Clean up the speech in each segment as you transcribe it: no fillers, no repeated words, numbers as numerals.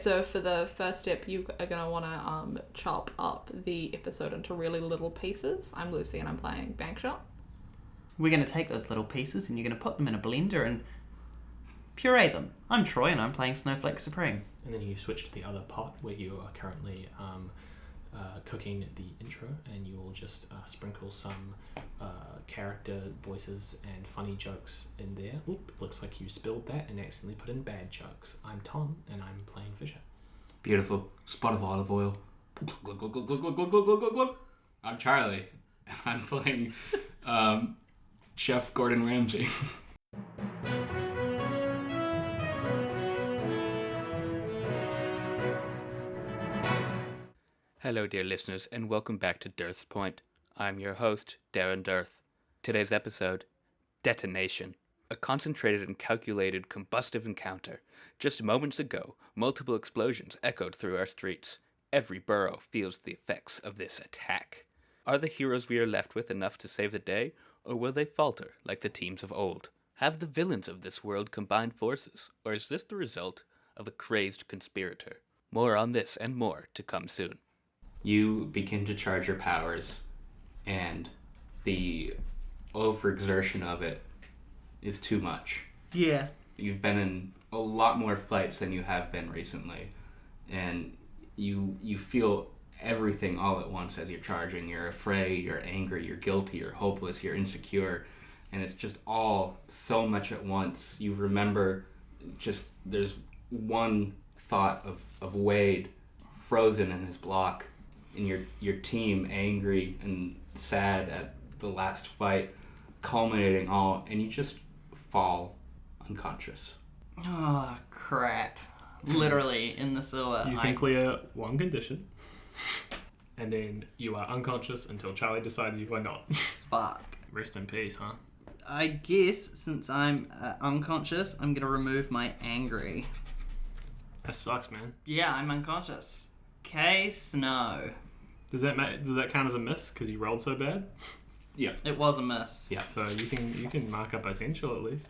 so for the first step, you are going to want to chop up the episode into really little pieces. I'm Lucy and I'm playing Bankshot. We're going to take those little pieces and you're going to put them in a blender and puree them. I'm Troy and I'm playing Snowflake Supreme. And then you switch to the other pot where you are currently cooking the intro, and you will just sprinkle some character voices and funny jokes in there. Oop, it looks like you spilled that and accidentally put in bad jokes. I'm Tom and I'm playing Fissure. Beautiful. Spot of olive oil. I'm Charlie. I'm playing Chef Gordon Ramsay. Hello, dear listeners, and welcome back to Earthpoint. I'm your host, Darren Dearth. Today's episode, Detonation. A concentrated and calculated combustive encounter. Just moments ago, multiple explosions echoed through our streets. Every borough feels the effects of this attack. Are the heroes we are left with enough to save the day, or will they falter like the teams of old? Have the villains of this world combined forces, or is this the result of a crazed conspirator? More on this and more to come soon. You begin to charge your powers, and the overexertion of it is too much. Yeah. You've been in a lot more fights than you have been recently, and you feel everything all at once as you're charging. You're afraid, you're angry, you're guilty, you're hopeless, you're insecure, and it's just all so much at once. You remember just there's one thought of Wade frozen in his block, and your team angry and sad at the last fight, culminating all, and you just fall unconscious. Oh, crap. Literally in the sewer. You can clear one condition, and then you are unconscious until Charlie decides you are not. Fuck. Rest in peace, huh? I guess since I'm unconscious, I'm going to remove my angry. That sucks, man. Yeah, I'm unconscious. Okay, Snow. Does that count as a miss because you rolled so bad? Yeah. It was a miss. Yeah. So you can mark up potential at least.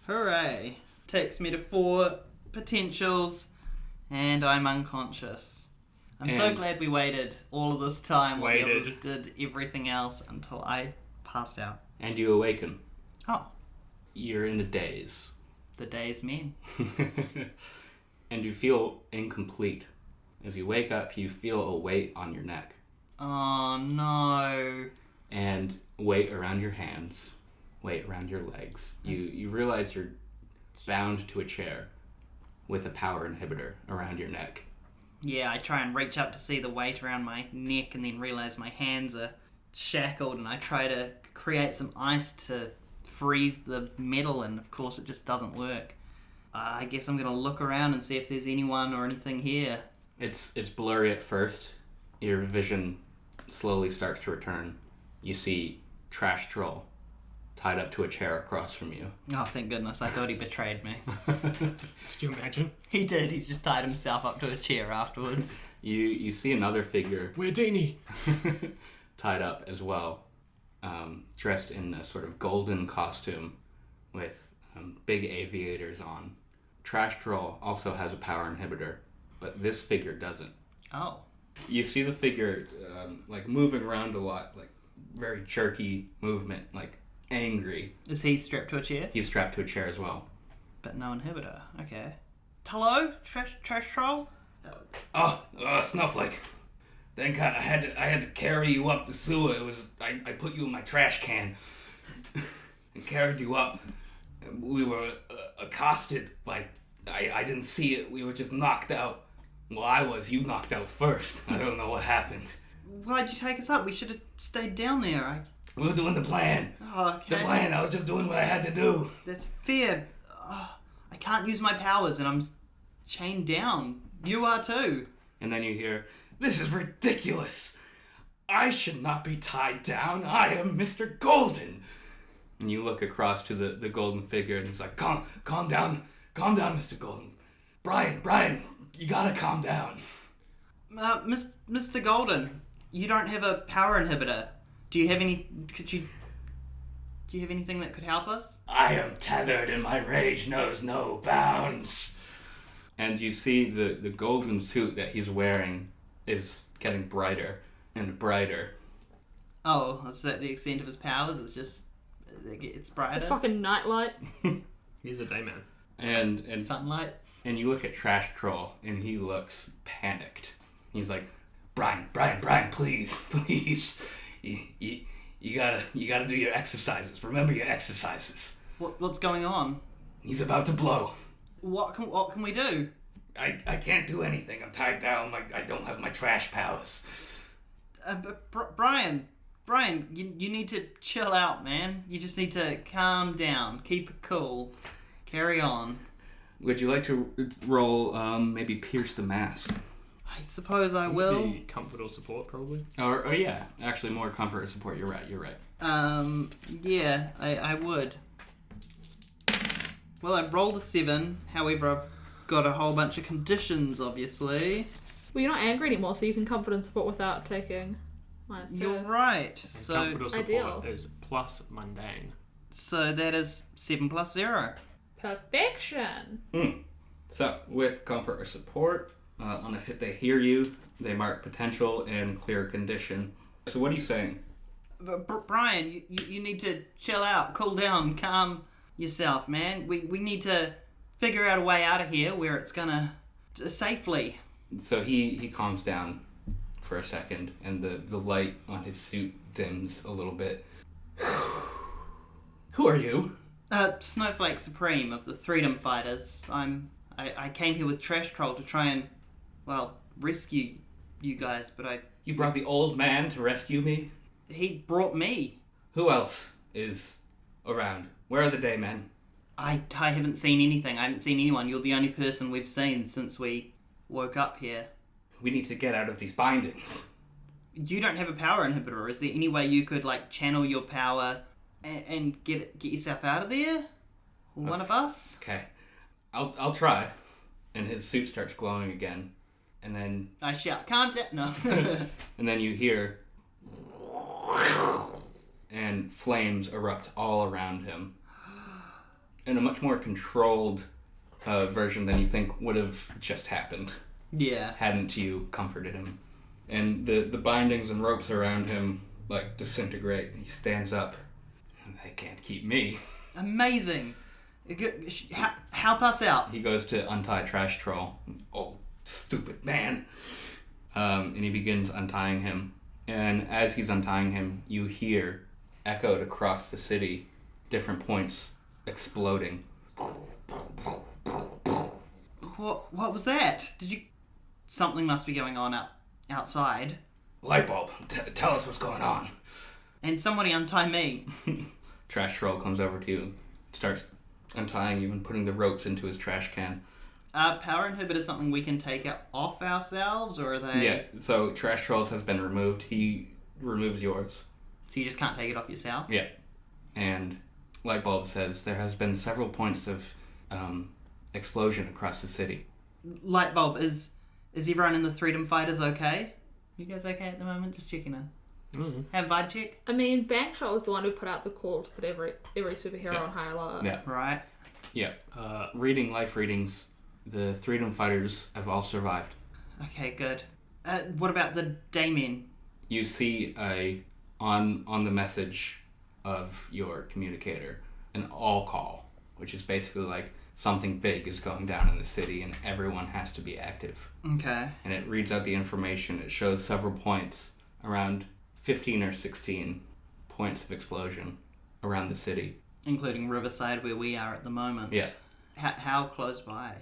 Hooray. Takes me to 4 potentials, and I'm unconscious. I'm so glad we waited all of this time while the others did everything else until I passed out. And you awaken. Oh. You're in a daze. The day's men. And you feel incomplete. As you wake up, you feel a weight on your neck. Oh, no. And weight around your hands, weight around your legs. You realize you're bound to a chair with a power inhibitor around your neck. Yeah, I try and reach up to see the weight around my neck and then realize my hands are shackled, and I try to create some ice to freeze the metal, and of course it just doesn't work. I guess I'm going to look around and see if there's anyone or anything here. It's blurry at first. Your vision slowly starts to return. You see Trash Troll tied up to a chair across from you. Oh, thank goodness. I thought he betrayed me. Could you imagine? He did. He's just tied himself up to a chair afterwards. You see another figure. We're Deanie. Tied up as well, dressed in a sort of golden costume with big aviators on. Trash Troll also has a power inhibitor, but this figure doesn't. Oh. You see the figure moving around a lot, like very jerky movement, like angry. Is he strapped to a chair? He's strapped to a chair as well. But no inhibitor. Okay. Hello, trash troll? Snowflake. Thank God I had to carry you up the sewer. I put you in my trash can and carried you up. We were accosted by... I didn't see it. We were just knocked out. Well, I was. You knocked out first. I don't know what happened. Why'd you take us up? We should have stayed down there. We were doing the plan. Oh, okay. The plan. I was just doing what I had to do. That's fair. I can't use my powers and I'm chained down. You are too. And then you hear, "This is ridiculous. I should not be tied down. I am Mr. Golden." And you look across to the golden figure and he's like, calm down, Mr. Golden. Brian, you gotta calm down. Mr. Golden, you don't have a power inhibitor. Do you have any... Do you have anything that could help us? I am tethered and my rage knows no bounds. and you see the golden suit that he's wearing is getting brighter and brighter. Oh, is that the extent of his powers? It's brighter. It's a fucking nightlight. He's a dayman. And Sunlight. And you look at Trash Troll, and he looks panicked. He's like, Brian, please. You gotta do your exercises. Remember your exercises. What's going on? He's about to blow. What can we do? I can't do anything. I'm tied down. I don't have my trash powers. Brian, you need to chill out, man. You just need to calm down. Keep it cool. Carry on. Would you like to roll maybe Pierce the Mask? I suppose I will. Be comfort or support, probably. Or yeah, actually more comfort or support. You're right. Yeah, I would. Well, I rolled a 7. However, I've got a whole bunch of conditions, obviously. Well, you're not angry anymore, so you can comfort and support without taking -2. You're right. And So, comfort or support ideal. is plus mundane. so that is 7 plus 0. Perfection. So with comfort or support, on a hit they hear you, they mark potential and clear condition. So what are you saying? But Brian, you need to chill out, cool down, calm yourself, man. We need to figure out a way out of here where it's gonna safely. So he calms down for a second, and the light on his suit dims a little bit. Who are you? Snowflake Supreme of the Freedom Fighters. I came here with Trash Troll to try and, well, rescue you guys, but You brought the old man to rescue me? he brought me. Who else is around? Where are the daymen? I haven't seen anything. I haven't seen anyone. You're the only person we've seen since we woke up here. We need to get out of these bindings. You don't have a power inhibitor. Is there any way you could, like, channel your power and get yourself out of there? One of us? Okay, I'll try. And his suit starts glowing again, and then I shout, calm down. No. and then you hear, and flames erupt all around him, in a much more controlled version than you think would have just happened. Yeah. Hadn't you comforted him. And the bindings and ropes around him, like, disintegrate. He stands up. They can't keep me. Amazing. Help us out. He goes to untie Trash Troll. Oh, stupid man. And he begins untying him. And as he's untying him, you hear, echoed across the city, different points exploding. What was that? Something must be going on outside. Lightbulb, tell us what's going on. And somebody untie me. Trash Troll comes over to you, starts untying you and putting the ropes into his trash can. Power inhibitor is something we can take off ourselves, or are they... Yeah, so Trash Troll's has been removed. He removes yours. So you just can't take it off yourself? Yeah. And Lightbulb says there has been several points of explosion across the city. Lightbulb, is everyone in the Freedom Fighters okay? You guys okay at the moment? Just checking in. Mm-hmm. Have vibe check? I mean, Bankshot was the one who put out the call to put every superhero on high alert. Yeah. Right. Yeah. Reading life readings, the Freedom Fighters have all survived. Okay, good. What about the Damien? You see on the message of your communicator an all call, which is basically like something big is going down in the city and everyone has to be active. Okay. And it reads out the information. It shows several points, around 15 or 16 points of explosion around the city. Including Riverside, where we are at the moment. Yeah. How close by?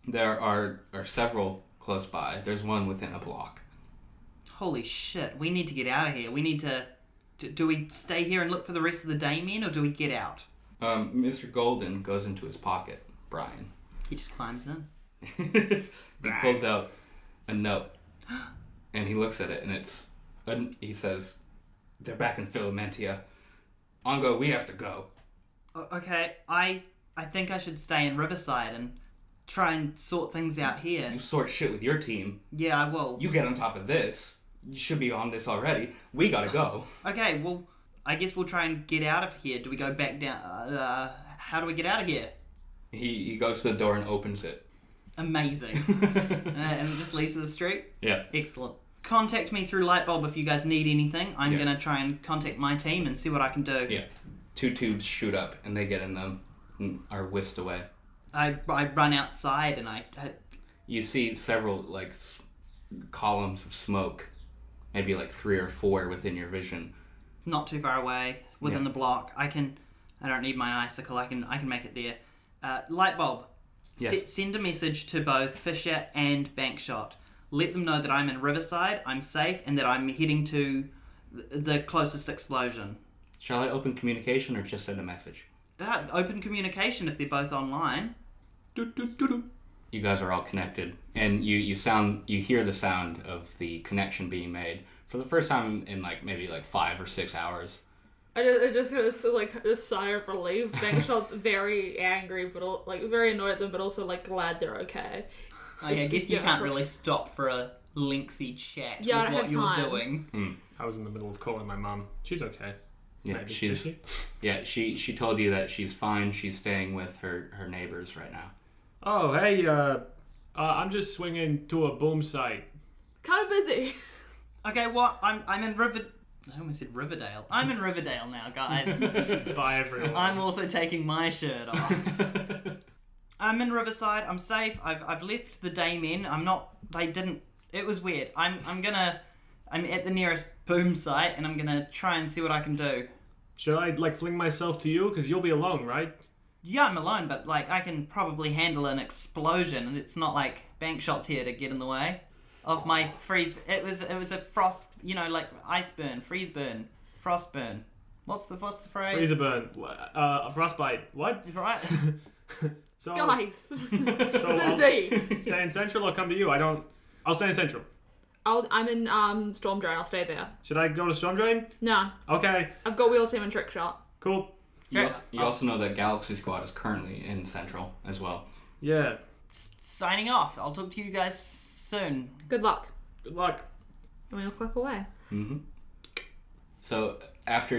There are several close by. There's one within a block. Holy shit, we need to get out of here. We need to... Do we stay here and look for the rest of the Damien, or do we get out? Mr. Golden goes into his pocket, Brian. He just climbs in. He pulls out a note, and he looks at it, and he says, "They're back in Filamentia. Ongo, we have to go." Okay, I think I should stay in Riverside and try and sort things out here. You sort shit with your team. Yeah, I will. You get on top of this. You should be on this already. We gotta go. Okay, well, I guess we'll try and get out of here. Do we go back down? How do we get out of here? He goes to the door and opens it. Amazing. And it just leads to the street? Yeah. Excellent. Contact me through Lightbulb if you guys need anything. I'm Yeah. going to try and contact my team and see what I can do. Yeah. 2 tubes shoot up, and they get in them and are whisked away. I run outside and I You see several, like, columns of smoke, maybe like 3 or 4 within your vision. not too far away, within Yeah. the block. I don't need my icicle. I can make it there. Lightbulb. Yes. Send a message to both Fissure and Bankshot. Let them know that I'm in Riverside, I'm safe, and that I'm heading to the closest explosion. Shall I open communication or just send a message? Open communication if they're both online. You guys are all connected, and you hear the sound of the connection being made for the first time in maybe 5 or 6 hours. I just got a sigh of relief. Bankshot's very angry, but very annoyed at them, but also glad they're okay. I guess you can't really stop for a lengthy chat Yeah, I with don't what have you're time. doing. I was in the middle of calling my mum. She's okay. Yeah, Maybe. she's Is she? yeah. She told you that she's fine. She's staying with her neighbors right now. Oh, hey, I'm just swinging to a boom site. Kind of busy. Okay, what? I'm in I almost said Riverdale. I'm in Riverdale now, guys. Bye, everyone. I'm also taking my shirt off. I'm in Riverside. I'm safe. I've left the day men. I'm not. They didn't. It was weird. I'm at the nearest boom site, and I'm gonna try and see what I can do. Should I, fling myself to you? Because you'll be alone, right? Yeah, I'm alone, but I can probably handle an explosion, and it's not like Bankshot's here to get in the way of my freeze. It was a frost, ice burn, freeze burn, frost burn. What's the phrase? Freezer burn. A frostbite. What? Right. So, Guys. so Busy. stay in Central or come to you? I'll stay in Central. I'm in Storm Drain. I'll stay there. Should I go to Storm Drain? No, Okay, I've got Wheel Team and Trick Shot. cool. You also know that Galaxy Squad is currently in Central as well. Yeah. Signing off. I'll talk to you guys soon. Good luck. Good luck. And we'll click away. Mm-hmm. So after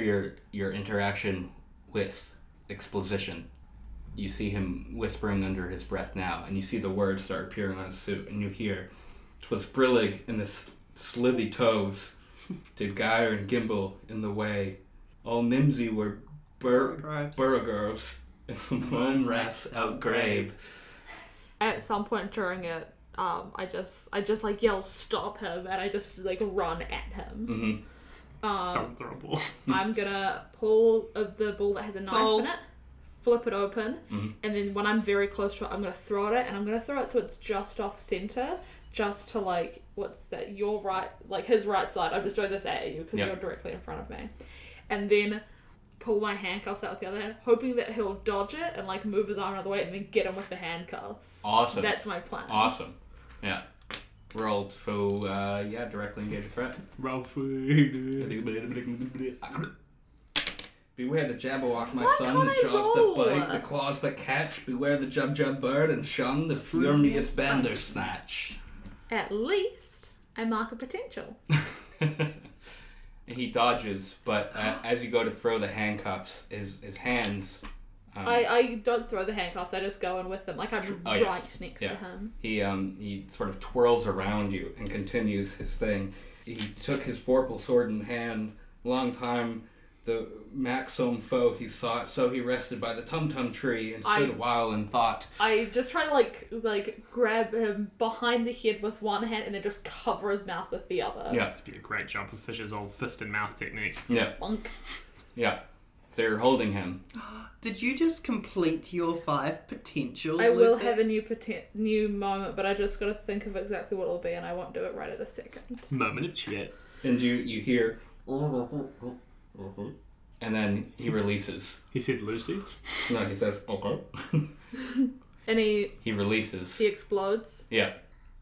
your interaction with Exposition, you see him whispering under his breath now, and you see the words start appearing on his suit, and you hear, "'Twas brillig in the slithy toves, did gyre and gimble in the way. All mimsy were burrogroves, and the moan rats outgrabe." At some point during it, I just yell stop him, and I just run at him. Mm-hmm. Doesn't throw a ball. I'm gonna pull the ball that has a knife in it, flip it open, and then when I'm very close to it, I'm gonna throw it, and I'm gonna throw it so it's just off center, just to what's that? Your right, his right side. I'm just doing this at you because you're directly in front of me, and then pull my handcuffs out with the other hand, hoping that he'll dodge it and move his arm out of the way, and then get him with the handcuffs. Awesome. That's my plan. Awesome. Yeah. Roll to directly engage a threat. Ralph. Beware the Jabberwock, my Why son, can't the I jaws roll? that bite, the claws that catch. Beware the Jub bird, and shun the furious Bandersnatch. At least I mark a potential. He dodges, but as you go to throw the handcuffs, his hands... I don't throw the handcuffs, I just go in with them. I'm right next to him. He sort of twirls around you and continues his thing. He took his vorpal sword in hand, long time the Maxim foe he sought, so he rested by the tum-tum tree and stood a while in thought. I just try to grab him behind the head with one hand and then just cover his mouth with the other. Yeah. That'd be a great job of Fisher's old fist and mouth technique. Yeah. Bonk. Yeah. They're holding him. Did you just complete your 5 potentials, I will Lucy? have a new moment, but I just got to think of exactly what it'll be, and I won't do it right at the second. Moment of chat. And you hear... And then he releases. He said Lucy. No, he says, okay. And he releases. He explodes. Yeah.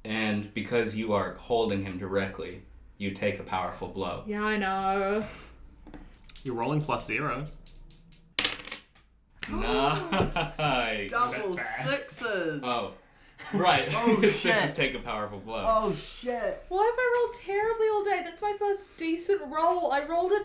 And because you are holding him directly, you take a powerful blow. Yeah, I know. You're rolling +0. Nice. Double That's bad. 6s. Oh. Right. Oh, This shit. is take a powerful blow. Oh, shit. Why have I rolled terribly all day? That's my first decent roll. I rolled a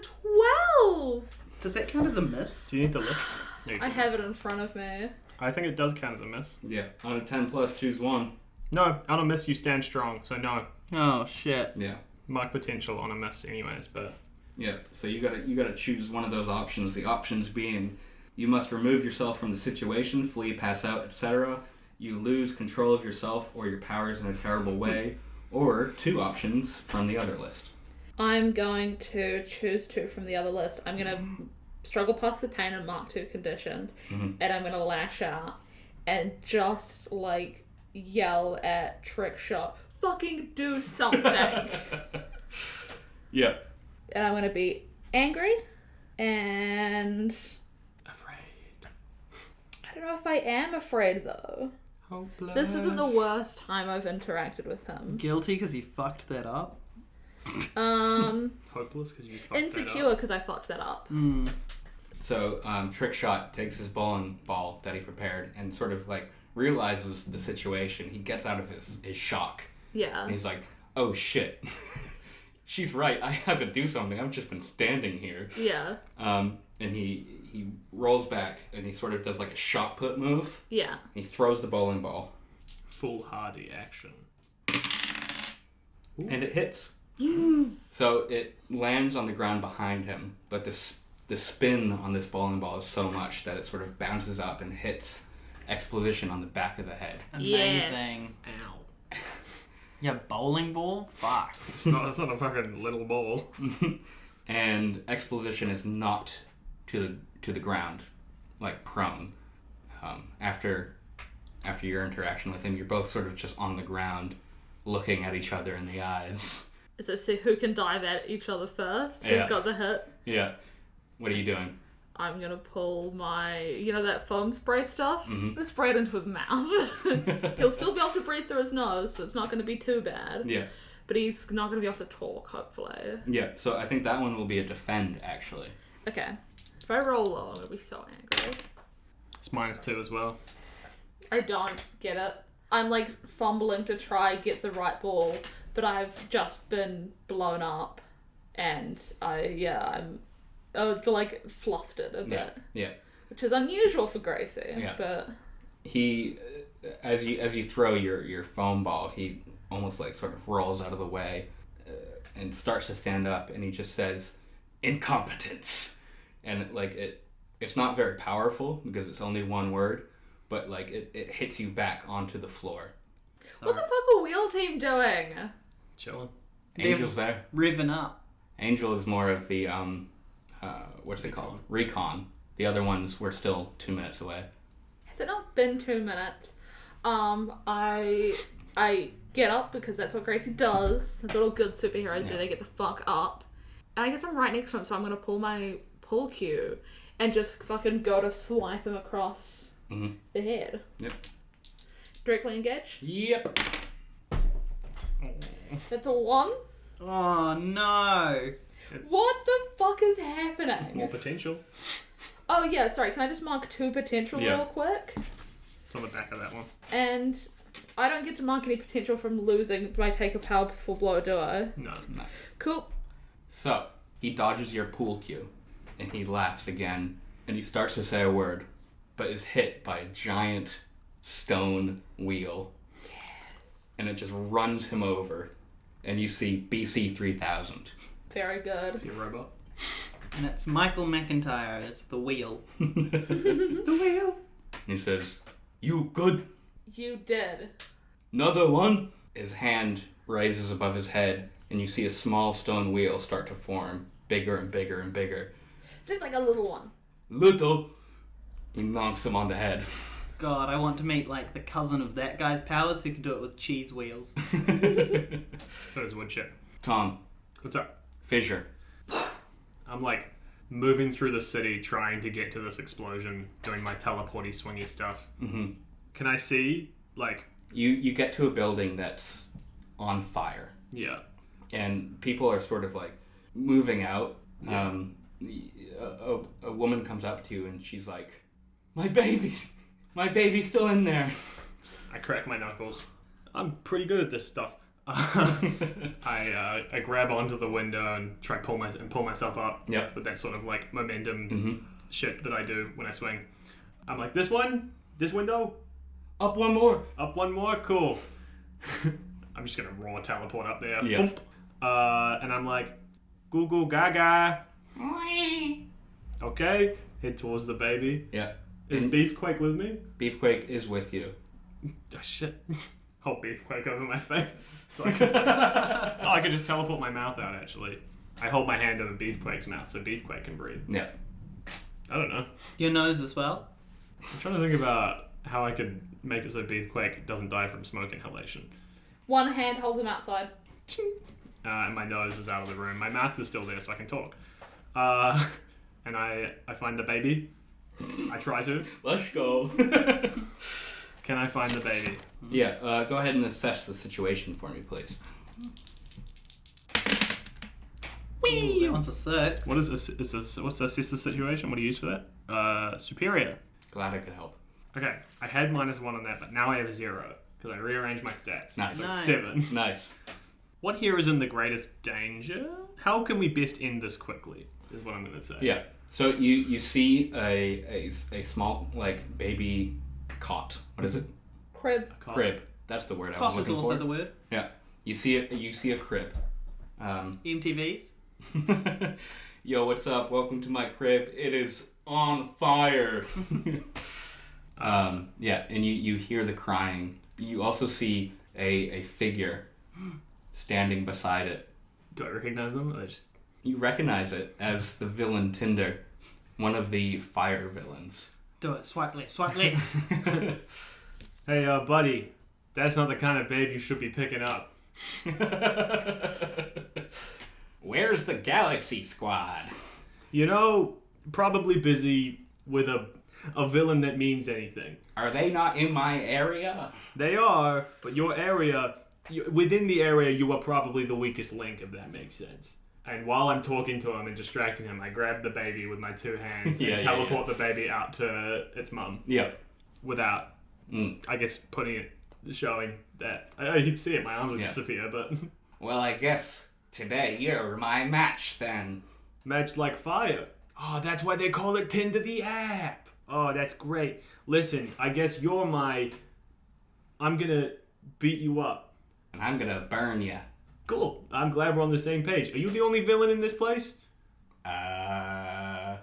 12. Does that count as a miss? Do you need the list? No, you I don't. have it in front of me. I think it does count as a miss. Yeah. On a 10 plus, choose one. No, on a miss you stand strong, so no. Oh, shit. Yeah. Mark potential on a miss anyways, but... Yeah. So you gotta choose one of those options. The options being, you must remove yourself from the situation, flee, pass out, etc. You lose control of yourself or your powers in a terrible way. Or 2 options from the other list. I'm going to choose 2 from the other list. I'm going to struggle past the pain and mark 2 conditions. And I'm going to lash out and just, like, yell at Trickshot, fucking do something. Yeah. And I'm going to be angry and... Afraid. I don't know if I am afraid, though. Hopeless. This isn't the worst time I've interacted with him. Guilty because you fucked that up? Hopeless because you fucked Insecure that up. because I fucked that up. So Trickshot takes his bowling ball that he prepared and sort of like realizes the situation. He gets out of his shock. Yeah. And he's like, oh shit. She's right. I have to do something. I've just been standing here. Yeah. And he rolls back and he sort of does like a shot put move. Yeah. He throws the bowling ball. Foolhardy action. Ooh. And it hits. So it lands on the ground behind him, but the spin on this bowling ball is so much that it sort of bounces up and hits Exposition on the back of the head. Amazing. Yes. Ow. Yeah, bowling ball? Fuck. It's not a fucking little ball. And Exposition is knocked to the ground, like prone. After your interaction with him, you're both sort of just on the ground, looking at each other in the eyes. Is it see who can dive at each other first? Yeah. Who's got the hit? Yeah. What are you doing? I'm gonna pull my, that foam spray stuff? Mhm. Let's spray it into his mouth. He'll still be able to breathe through his nose, so it's not gonna be too bad. Yeah. But he's not gonna be able to talk, hopefully. Yeah, so I think that one will be a defend, actually. Okay. If I roll low, I'm gonna be so angry. It's -2 as well. I don't get it. I'm like fumbling to try get the right ball, but I've just been blown up, and I'm like flustered a bit. Yeah. Which is unusual for Gracie. Yeah. But He, as you throw your foam ball, he almost like sort of rolls out of the way and starts to stand up, and he just says, "Incompetence," and like it's not very powerful because it's only one word, but like it hits you back onto the floor. what the fuck are Wheel Team doing? Chilling. Angel's there. Revving up. Angel is more of the what's it called? Recon. The other ones were still 2 minutes away. Has it not been 2 minutes? I get up because that's what Gracie does. That's what all good superheroes do. They get the fuck up. And I guess I'm right next to him, so I'm gonna pull my pull cue and just fucking go to swipe him across the head. Yep. Directly engage. Yep. That's a 1. Oh, no. What the fuck is More happening? potential. Oh yeah, sorry, can I just mark 2 potential Yeah. real quick? It's on the back of that one. And I don't get to mark any potential from losing my take a powerful blow, do I? No. Cool. So, he dodges your pool cue, and he laughs again, and he starts to say a word, but is hit by a giant stone wheel. Yes. And it just runs him over, and you see BC 3000. Very good. Is he a robot? And it's Michael McIntyre. It's the wheel. The wheel! And he says, "You good? You did. Another one?" His hand raises above his head, and you see a small stone wheel start to form, bigger and bigger and bigger. Just like a little one. Little! He knocks him on the head. God, I want to meet like the cousin of that guy's powers who can do it with cheese wheels. So does Woodchip. Tom, What's up? Fissure. I'm like moving through the city trying to get to this explosion, doing my teleporty swingy stuff. Mm-hmm. Can I see, like... You get to a building that's on fire. Yeah. And people are sort of like moving out. Yeah. A woman comes up to you and she's like, my baby's still in there." I crack my knuckles. I'm pretty good at this stuff. I grab onto the window and try pull myself up. Yeah. With that sort of like momentum Mm-hmm. shit that I do when I swing. I'm like, this one, This window? Up one more. Up one more? Cool. I'm just gonna raw teleport up there. Yeah. Thump. And I'm like, goo goo gaga. Okay. Head towards the baby. Yeah. Is Beefquake with me? Beefquake is with you. Oh, shit. Hold Beefquake over my face. So I could... I could just teleport my mouth out, actually. I hold my hand over Beefquake's mouth so Beefquake can breathe. Yeah. I don't know. Your nose as well? I'm trying to think about how I could make it so Beefquake doesn't die from smoke inhalation. One hand holds him outside. And my nose is out of the room. My mouth is still there so I can talk. And I find the baby. I try to. Let's go. Can I find the baby? Yeah, go ahead and assess the situation for me, please. Whee! That one's a 6. What's the assist the situation? What do you use for that? Superior. Glad I could help. Okay, I had -1 on that, but now I have 0 because I rearranged my stats. Nice. So Nice. 7. Nice. What here is in the greatest danger? How can we best end this quickly? Is what I'm going to say. Yeah. So you see a small like baby cot. What is it? Crib. Crib. That's the word I was Cough is looking also for. the word. Yeah. You see a crib. MTVs. Yo, what's up? Welcome to my crib. It is on fire. Yeah, and you hear the crying. You also see a figure standing beside it. Do I recognize them? You recognize it as the villain Tinder, one of the fire villains. Do it. Swipe left. Swipe left. Hey, buddy, that's not the kind of babe you should be picking up. Where's the Galaxy Squad? You know, probably busy with a villain that means anything. Are they not in my area? They are, but your area, within the area, you are probably the weakest link, if that makes sense. And while I'm talking to him and distracting him, I grab the baby with my 2 hands and teleport the baby out to its mum. Yeah. Without, I guess, showing that. You can see it, my arms would disappear, but... Well, I guess today you're my match then. Match like fire. Oh, that's why they call it Tinder the app. Oh, that's great. Listen, I guess you're my... I'm gonna beat you up. And I'm gonna burn you. Cool. I'm glad we're on the same page. Are you the only villain in this place?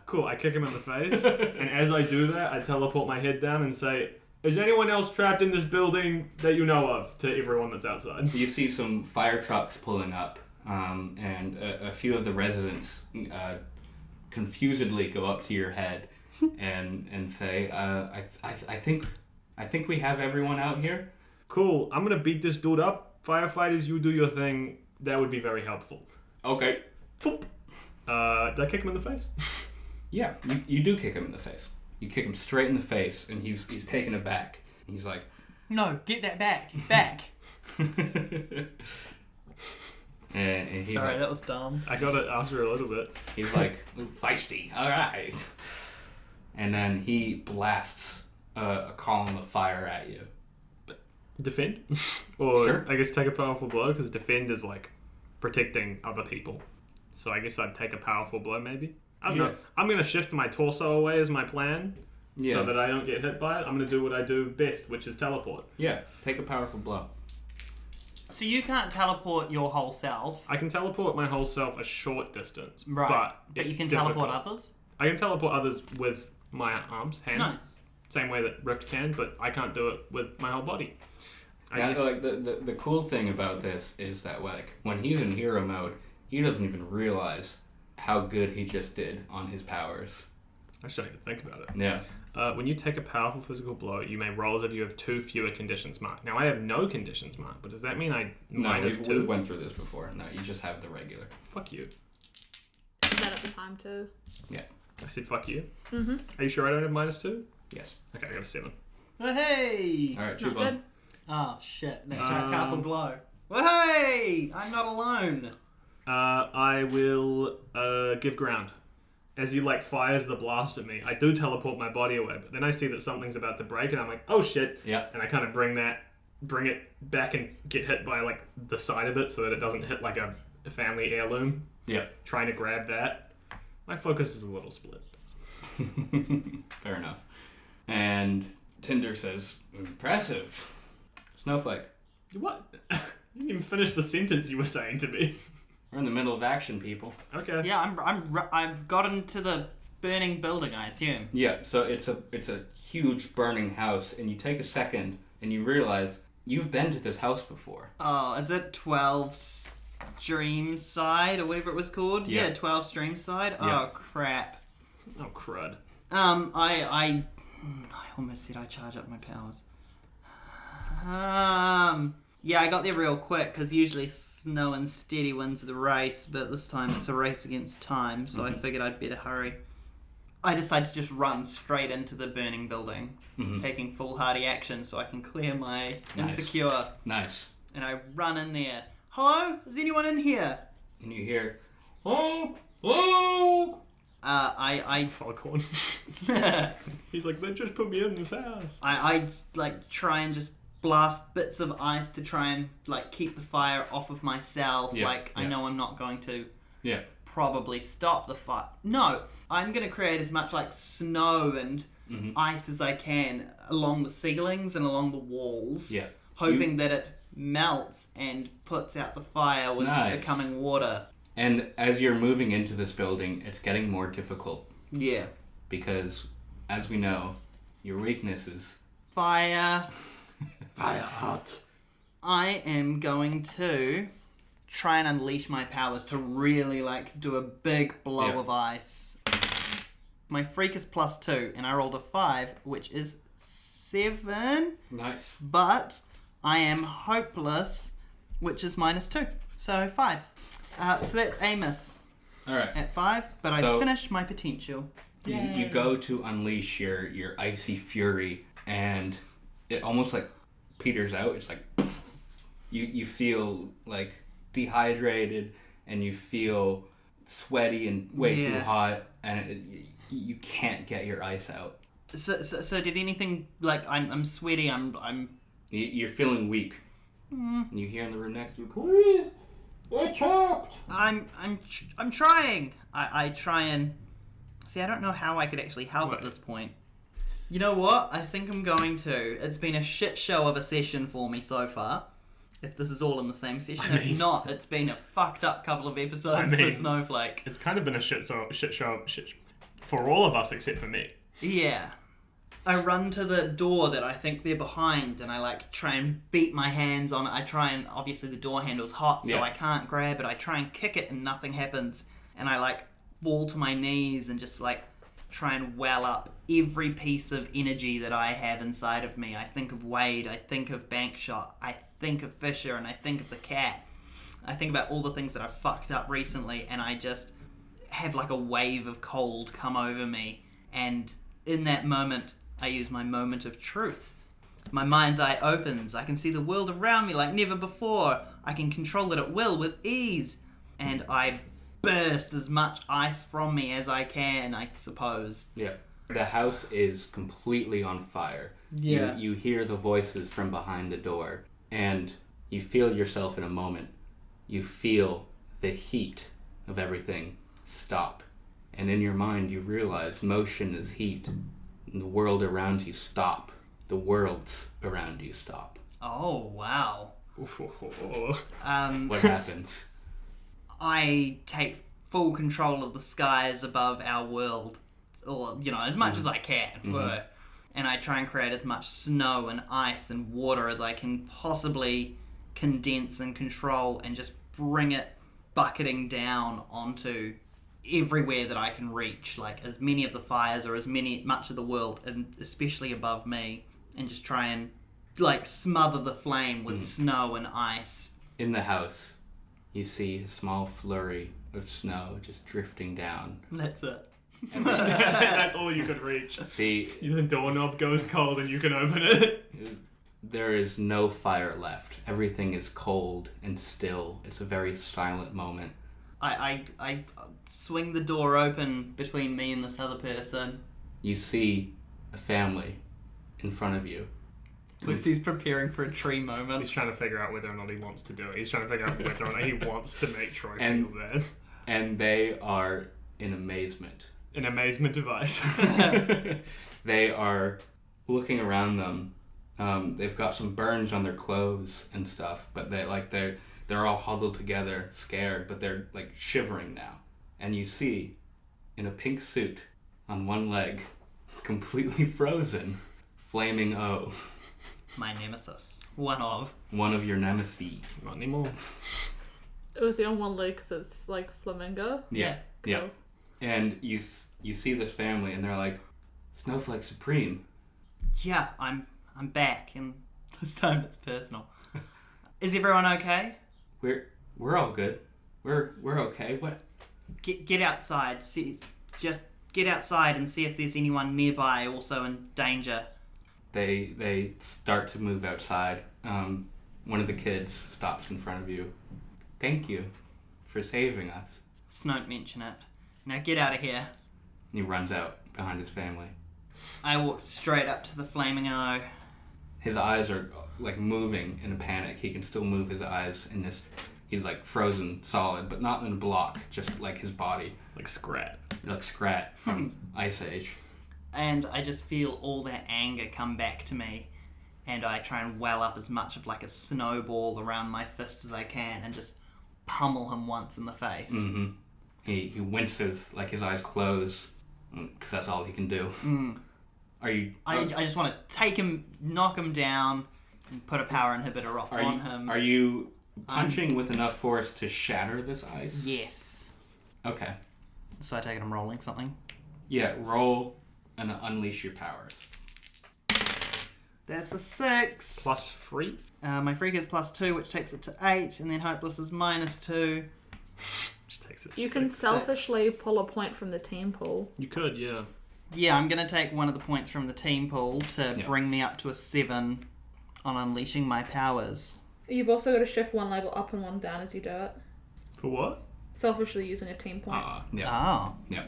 Cool. I kick him in the face. And as I do that, I teleport my head down and say, is anyone else trapped in this building that you know of? To everyone that's outside. You see some fire trucks pulling up, and a few of the residents confusedly go up to your head and say, I think we have everyone out here. Cool. I'm gonna beat this dude up. Firefighters, you do your thing. That would be very helpful. Okay. Did I kick him in the face? Yeah, you do kick him in the face. You kick him straight in the face, and he's taken aback. He's like, No, get that back. Back. and he's Sorry, like, that was dumb. I got it after a little bit. he's like, feisty, all right. And then he blasts a column of fire at you. Defend? Or Sure. I guess take a powerful blow, because defend is like protecting other people. So I guess I'd take a powerful blow maybe. I don't know. I'm going to shift my torso away as my plan so that I don't get hit by it. I'm going to do what I do best, which is teleport. Yeah, take a powerful blow. So you can't teleport your whole self. I can teleport my whole self a short distance. Right. But it's you can difficult. teleport others? I can teleport others with my arms, hands. Nice. Same way that Rift can, but I can't do it with my whole body. Like the cool thing about this is that like when he's in hero mode, he doesn't even realize how good he just did on his powers. I should even think about it. Yeah. When you take a powerful physical blow, you may roll as if you have 2 fewer conditions marked. Now, I have no conditions marked, but does that mean I minus 2? We went through this before. No, you just have the regular. Fuck you. I did that at the time too. Yeah. I said fuck you? Mm-hmm. Are you sure I don't have minus 2? Yes. Okay, I got a 7. Oh, hey! All right, choose Not one. good. Oh, shit. That's right. Powerful blow. Oh, hey! I'm not alone. I will give ground. As he fires the blast at me, I do teleport my body away, but then I see that something's about to break, and I'm like, oh shit! Yeah. And I kind of bring it back and get hit by the side of it so that it doesn't hit like a family heirloom. Yeah. Trying to grab that. My focus is a little split. Fair enough. And Tinder says, impressive. Snowflake. What? You didn't even finish the sentence you were saying to me. We're in the middle of action, people. Okay. Yeah, I've gotten to the burning building, I assume. Yeah, so it's a huge burning house, and you take a second and you realize you've been to this house before. Oh, is it 12 Streamside or whatever it was called? Yeah. Yeah, 12 Streamside. Yeah. Oh crap. Oh crud. I almost said I charge up my powers. Yeah, I got there real quick because usually Snow and Steady wins the race, but this time it's a race against time, so I figured I'd better hurry. I decided to just run straight into the burning building, taking foolhardy action so I can clear my insecure. Nice. And I run in there. Hello? Is anyone in here? And you hear, oh, oh. I Foghorn. He's like, they just put me in this house. I like try and just blast bits of ice to try and like keep the fire off of myself. I know I'm not going to probably stop the fire. No, I'm going to create as much like snow and ice as I can along the ceilings and along the walls. Yeah. Hoping that it melts and puts out the fire with becoming water. And as you're moving into this building, it's getting more difficult. Yeah. Because, as we know, your weakness is... Fire. Fire hot. I am going to try and unleash my powers to really like do a big blow of ice. My freak is +2 and I rolled a 5, which is 7. Nice. But I am hopeless, which is -2. So 5. So that's a miss Alright. at 5, but I finished my potential. You go to unleash your icy fury, and it almost like peters out. It's like you feel like dehydrated, and you feel sweaty and way too hot, and you can't get your ice out. So did anything like I'm sweaty? I'm You're feeling weak. And you hear in the room next to you, please, we're trapped. I'm trying. I try and see. I don't know how I could actually help at this point. You know what? I think I'm going to. It's been a shit show of a session for me so far. If this is all in the same session, if not, it's been a fucked up couple of episodes for Snowflake. It's kind of been a shit show for all of us except for me. Yeah. I run to the door that I think they're behind, and I like try and beat my hands on it. I try and obviously the door handle's hot, so I can't grab it. I try and kick it, and nothing happens. And I like fall to my knees and just like try and well up every piece of energy that I have inside of me. I think of Wade, I think of Bankshot, I think of Fissure, and I think of the cat. I think about all the things that I've fucked up recently, and I just have like a wave of cold come over me. And in that moment, I use my moment of truth. My mind's eye opens. I can see the world around me like never before. I can control it at will with ease. And I burst as much ice from me as I can, I suppose. Yeah. The house is completely on fire. Yeah. You hear the voices from behind the door, and you feel yourself in a moment. You feel the heat of everything stop. And in your mind, you realize motion is heat. And the world around you stop. The worlds around you stop. Oh, wow. What happens? I take full control of the skies above our world. Or, as much as I can. And I try and create as much snow and ice and water as I can possibly condense and control, and just bring it bucketing down onto everywhere that I can reach, like as many of the fires or much of the world, and especially above me, and just try and like smother the flame with snow and ice. In the house, you see a small flurry of snow just drifting down. That's it. That's all you could reach. The doorknob goes cold and you can open it. There is no fire left. Everything is cold and still. It's a very silent moment. I swing the door open between me and this other person. You see a family in front of you. Lucy's preparing for a tree moment. He's trying to figure out whether or not he wants to do it. He's trying to figure out whether or not he wants to make Troy feel bad. And they are in amazement. An amazement device. They are looking around them, they've got some burns on their clothes and stuff, but they're all huddled together, scared, but they're like shivering now. And you see, in a pink suit, on one leg, completely frozen, Flaming O. My nemesis. One of your nemesis. Not anymore. It was on one leg because it's like flamingo. Yeah. Cool. Yeah. And you see this family, and they're like, Snowflake Supreme. Yeah, I'm back, and this time it's personal. Is everyone okay? We're all good. We're okay. What? Get outside. Just get outside and see if there's anyone nearby also in danger. They start to move outside. One of the kids stops in front of you. Thank you for saving us. Snoke mention it. Now get out of here. He runs out behind his family. I walk straight up to the Flaming O. His eyes are like moving in a panic. He can still move his eyes in this. He's like frozen solid, but not in a block, just like his body. Like Scrat. Like Scrat from Ice Age. And I just feel all that anger come back to me, and I try and well up as much of like a snowball around my fist as I can and just pummel him once in the face. Mm-hmm. He winces, like his eyes close, because that's all he can do. Are you... I just want to take him, knock him down, and put a power inhibitor on him. Are you punching with enough force to shatter this ice? Yes. Okay. So I take it I'm rolling something? Yeah, roll and unleash your powers. That's a 6. Plus free? My freak is +2, which takes it to 8, and then hopeless is -2. Which takes it to You 6. can selfishly pull a point from the team pool. You could, yeah. Yeah, I'm going to take one of the points from the team pool to bring me up to a 7 on unleashing my powers. You've also got to shift one label up and one down as you do it. For what? Selfishly using a team point. Yeah. Oh. Yeah.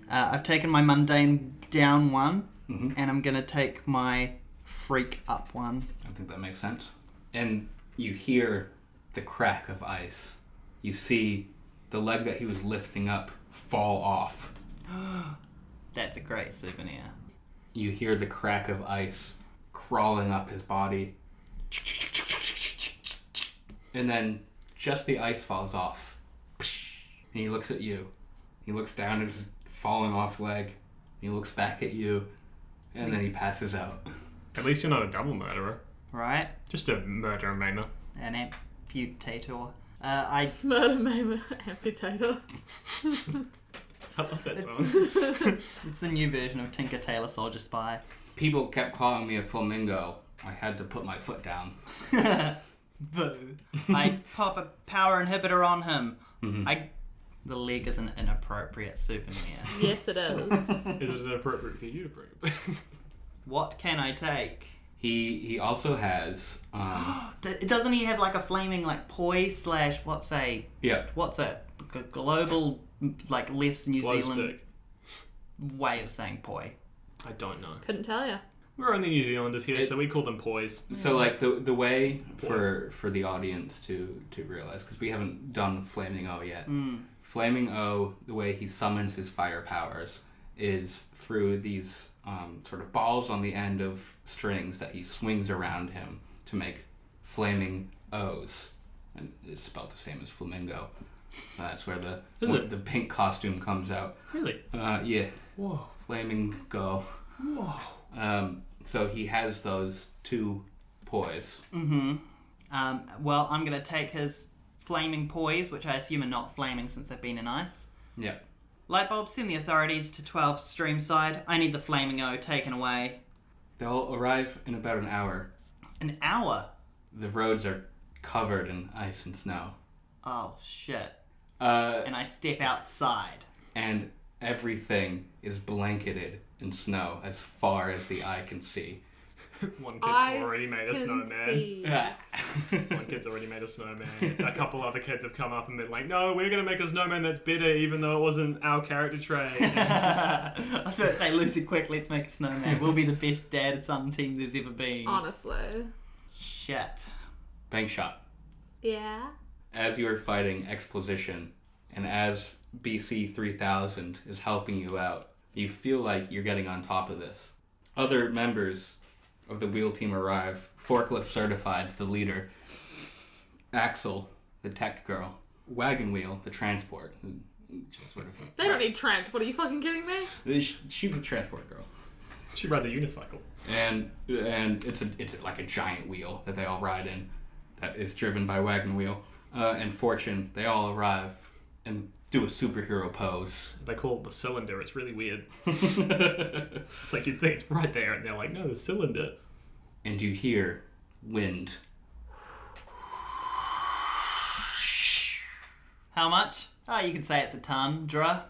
I've taken my mundane down one, Mm-hmm. and I'm going to take my freak up one. I think that makes sense. And you hear the crack of ice. You see the leg that he was lifting up fall off. That's a great souvenir. You hear the crack of ice crawling up his body. And then just the ice falls off. And he looks at you. He looks down at his falling off leg. He looks back at you. And then he passes out. At least you're not a double murderer. Right? Just a murderer and maimer. An amputator. I Murder, maimer, amputator. I love that song. It's the new version of Tinker Tailor Soldier Spy. People kept calling me a flamingo. I had to put my foot down. Boo. I pop a power inhibitor on him. Mm-hmm. The leg is an inappropriate souvenir. Yes, it is. Is it inappropriate for you to bring? What can I take? He also has Doesn't he have like a flaming like poi slash what's a global like less New Glow Zealand stick. way of saying poi? I don't know. Couldn't tell you. We're only New Zealanders here, so we call them poise. So like the way for the audience to realize, because we haven't done Flaming O yet. Flaming O, the way he summons his fire powers is through these sort of balls on the end of strings that he swings around him to make flaming O's, and it's spelled the same as flamingo. That's where the pink costume comes out. Really? Yeah. Whoa. Flaming go. Whoa. So he has those two poise. Mm-hmm. Well, I'm going to take his flaming poise, which I assume are not flaming since they've been in ice. Yeah. Lightbulb, send the authorities to 12 Streamside. I need the flaming O taken away. They'll arrive in about an hour. An hour? The roads are covered in ice and snow. Oh, shit. And I step outside. And everything is blanketed in snow as far as the eye can see. One kid's already made a snowman. See. One kid's already made a snowman. A couple other kids have come up and been like, no, we're going to make a snowman that's better even though it wasn't our character trait. I was about to say, Lucy, quick, let's make a snowman. We'll be the best dad-son team there's ever been. Honestly. Shit. Bankshot. Yeah? As you are fighting exposition, and as BC 3000 is helping you out, you feel like you're getting on top of this. Other members of the wheel team arrive. Forklift certified, the leader. Axel, the tech girl. Wagon Wheel, the transport, who just sort of... They don't need transport. Are you fucking kidding me? She's a transport girl. She rides a unicycle. And it's like a giant wheel that they all ride in that is driven by Wagon Wheel. And Fortune, they all arrive and do a superhero pose. They call it the cylinder. It's really weird. Like, you'd think it's right there, and they're like, no, the cylinder. And you hear wind. How much? Oh, you could say it's a tundra.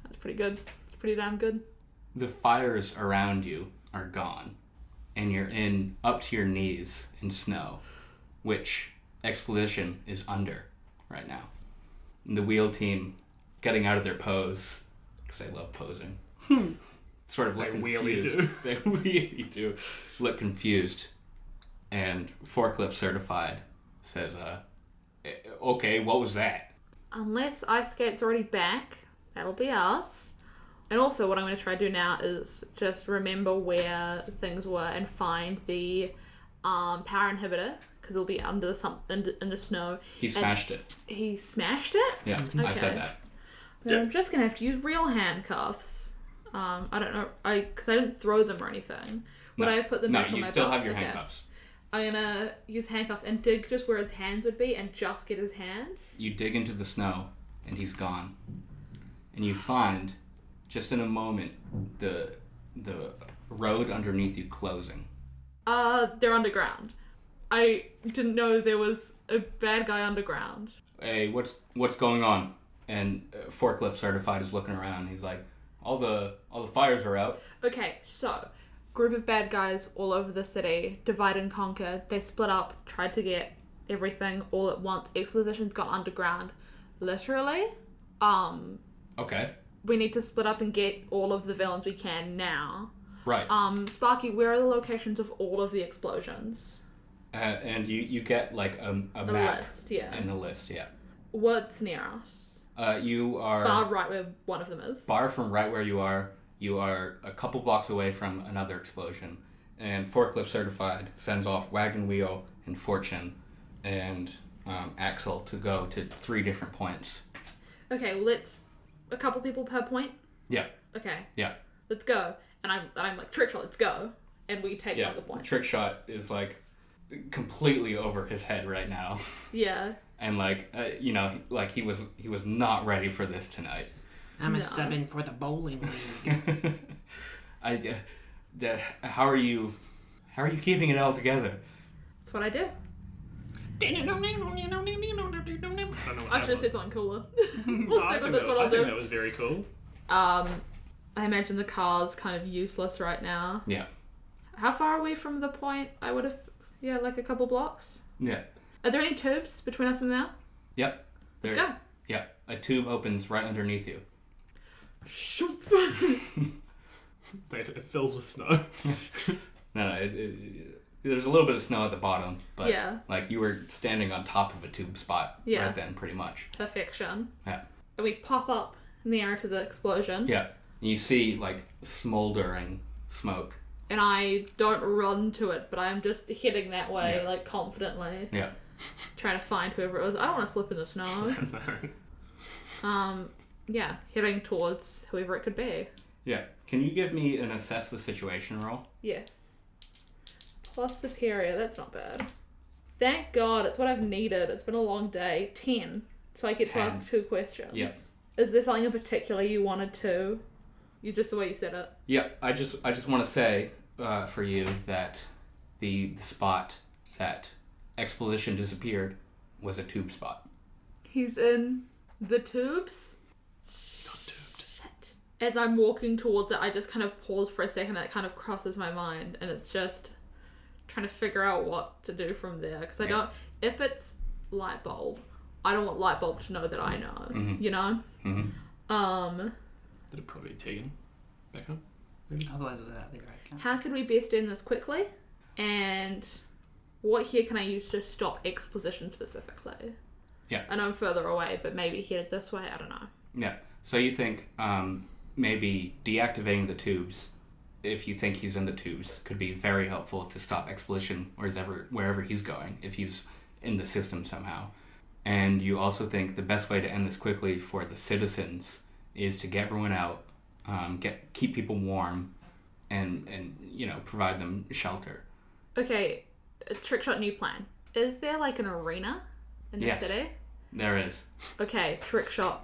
That's pretty good. It's pretty damn good. The fires around you are gone, and you're up to your knees in snow, which Expedition is under right now. And the wheel team getting out of their pose, because they love posing, sort of look confused. They really do look confused. And Forklift Certified says, okay, what was that? Unless Ice Skate's already back, that'll be us. And also what I'm going to try to do now is just remember where things were and find the power inhibitor, because it'll be under something in the snow. He smashed it. He smashed it? Yeah, okay. I said that. Then I'm just going to have to use real handcuffs. I don't know, because I didn't throw them or anything. Would I have put them back on my belt? No, you still have your handcuffs. I'm going to use handcuffs and dig just where his hands would be and just get his hands. You dig into the snow, and he's gone. And you find, just in a moment, the road underneath you closing. They're underground. I didn't know there was a bad guy underground. Hey, what's going on? And Forklift Certified is looking around. He's like, all the fires are out. Okay, so group of bad guys all over the city, divide and conquer. They split up, tried to get everything all at once. Exposition's got underground, literally. Okay. We need to split up and get all of the villains we can now. Right. Sparky, where are the locations of all of the explosions? And you get like a map. List, yeah. And a list, yeah. What's near us? You are... Bar right where one of them is. Bar from right where you are. You are a couple blocks away from another explosion. And Forklift Certified sends off Wagon Wheel and Fortune and Axel to go to 3 different points. Okay, let's... A couple people per point? Yeah. Okay. Yeah. Let's go. And I'm like, Trick Shot, let's go. And we take all the points. Trick Shot is like completely over his head right now. Yeah. And like, like he was not ready for this tonight. I'm a sub-in for the bowling league. How are you keeping it all together? That's what I do. I should have said something cooler. We'll see, but that's what I'll do. I think that was very cool. I imagine the car's kind of useless right now. Yeah. How far away from the point I would have... Yeah, like a couple blocks? Yeah. Are there any tubes between us and now? Yep. Let's go. Yeah. A tube opens right underneath you. Shoop. It fills with snow. No, there's a little bit of snow at the bottom, but like you were standing on top of a tube spot right then, pretty much. Perfection. Yeah. And we pop up in the air to the explosion. Yeah. And you see like smoldering smoke. And I don't run to it, but I'm just heading that way, like confidently. Yeah. Trying to find whoever it was. I don't want to slip in the snow. Yeah, heading towards whoever it could be. Yeah. Can you give me an assess the situation roll? Yes. Plus superior, that's not bad. Thank God, it's what I've needed. It's been a long day. 10. So I get 10. to ask 2 questions. Yeah. Is there something in particular you wanted to? Just the way you said it. Yeah, I just want to say for you that the spot that Expedition disappeared was a tube spot. He's in the tubes? Got tubed. Shit. As I'm walking towards it, I just kind of pause for a second and it kind of crosses my mind, and it's just trying to figure out what to do from there. Because I don't... If it's light bulb, I don't want light bulb to know that I know. You know? Mm-hmm. That'd probably take him back home. Maybe. Otherwise, without the right. How could we best end this quickly? And what here can I use to stop exposition specifically? Yeah. I know I'm further away, but maybe headed this way. I don't know. Yeah. So you think maybe deactivating the tubes if you think he's in the tubes, could be very helpful to stop explosion wherever he's going, if he's in the system somehow. And you also think the best way to end this quickly for the citizens is to get everyone out, keep people warm, and provide them shelter. Okay, trickshot new plan. Is there like an arena in the city? There is. Okay, trickshot.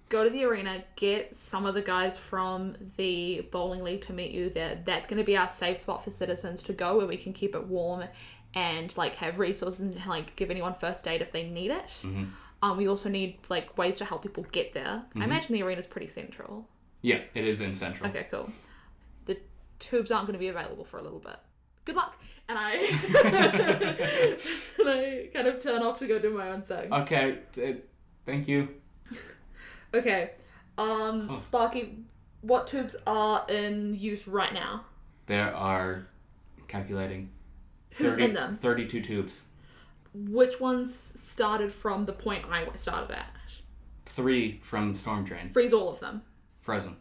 Go to the arena, get some of the guys from the bowling league to meet you there. That's going to be our safe spot for citizens to go, where we can keep it warm and like have resources and like give anyone first aid if they need it. Mm-hmm. We also need like ways to help people get there. Mm-hmm. I imagine the arena's pretty central. Yeah, it is in central. Okay, cool. The tubes aren't going to be available for a little bit. Good luck. And I kind of turn off to go do my own thing. Okay, thank you. Okay, Sparky, what tubes are in use right now? There are, calculating, Who's in them? 32 tubes. Which ones started from the point I started at? 3 from Storm Drain. Freeze all of them. Frozen.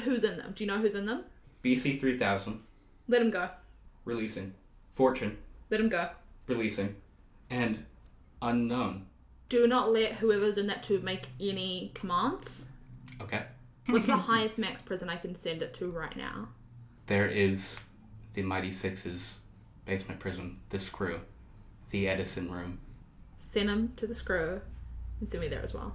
Who's in them? Do you know who's in them? BC 3000. Let him go. Releasing. Fortune. Let him go. Releasing. And Unknown. Do not let whoever's in that tube make any commands. Okay. What's the highest max prison I can send it to right now? There is the Mighty Six's basement prison, the Screw, the Edison room. Send them to the Screw and send me there as well.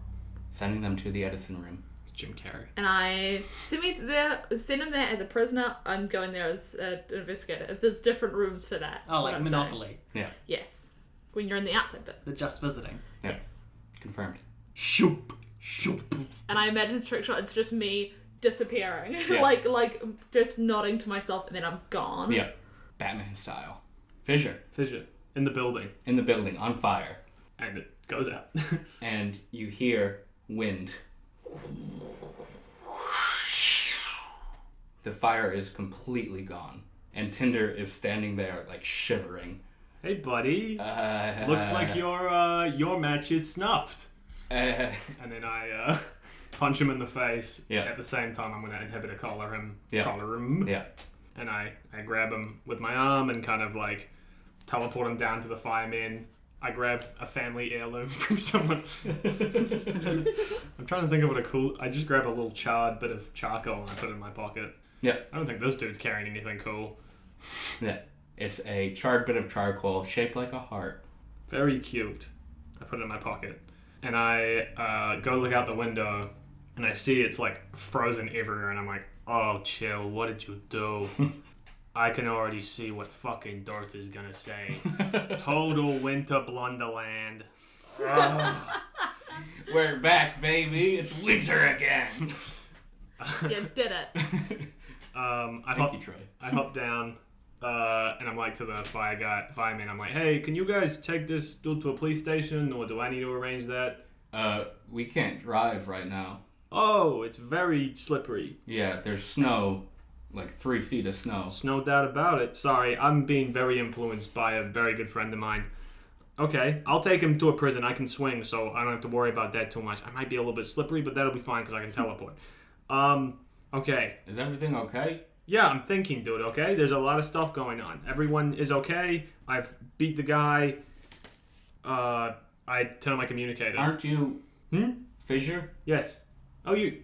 Sending them to the Edison room. It's Jim Carrey. And I send him there as a prisoner. I'm going there as an investigator. If there's different rooms for that. Oh, like Monopoly. Yeah. Yes. When you're in the outside bit. They're just visiting. Yeah. Yes. Confirmed. Shoop. Shoop. And I imagine trickshot, it's just me disappearing. Yeah. like just nodding to myself and then I'm gone. Yeah. Batman style. Fissure. In the building. In the building, on fire. And it goes out. And you hear wind. The fire is completely gone. And Tinder is standing there, like, shivering. Hey, buddy. Looks like your match is snuffed. And then I punch him in the face. Yeah. At the same time, I'm going to inhibit a collar him. Yeah. Collar him. Yeah. And I grab him with my arm and kind of like teleport him down to the firemen. I grab a family heirloom from someone. I'm trying to think of what a cool... I just grab a little charred bit of charcoal and I put it in my pocket. Yeah. I don't think this dude's carrying anything cool. Yeah. It's a charred bit of charcoal shaped like a heart. Very cute. I put it in my pocket. And I go look out the window and I see it's like frozen everywhere and I'm like, oh, chill, what did you do? I can already see what fucking Darth is gonna say. Total winter blunderland. We're back, baby. It's winter again. You did it. Thank you, Troy. I hop down and I'm like to the fireman. I'm like, hey, can you guys take this dude to a police station or do I need to arrange that? We can't drive right now. Oh, it's very slippery. Yeah, there's snow. Like 3 feet of snow. There's no doubt about it. Sorry, I'm being very influenced by a very good friend of mine. Okay, I'll take him to a prison. I can swing, so I don't have to worry about that too much. I might be a little bit slippery, but that'll be fine because I can teleport. Okay. Is everything okay? Yeah, I'm thinking, dude, okay? There's a lot of stuff going on. Everyone is okay. I've beat the guy. I turn on my communicator. Aren't you... Fissure? Yes. Oh, you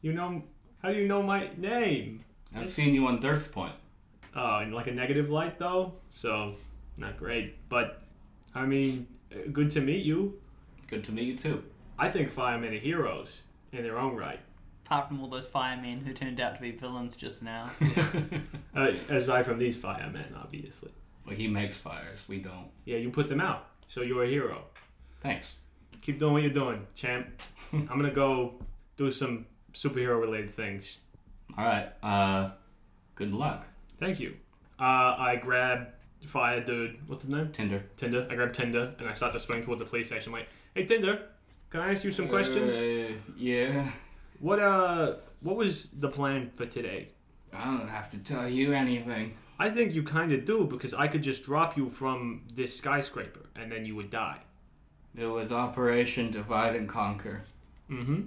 know... How do you know my name? I've seen you on Earthpoint. Oh, in like a negative light, though? So, not great. But, I mean, good to meet you. Good to meet you, too. I think firemen are heroes in their own right. Apart from all those firemen who turned out to be villains just now. Aside from these firemen, obviously. Well, he makes fires. We don't. Yeah, you put them out. So you're a hero. Thanks. Keep doing what you're doing, champ. I'm going to go do some superhero-related things. All right. Good luck. Thank you. I grab fire dude. What's his name? Tinder. I grab Tinder and I start to swing towards the police station. I'm like, hey Tinder, can I ask you some questions? Yeah. What was the plan for today? I don't have to tell you anything. I think you kind of do because I could just drop you from this skyscraper and then you would die. It was Operation Divide and Conquer. Mm-hmm.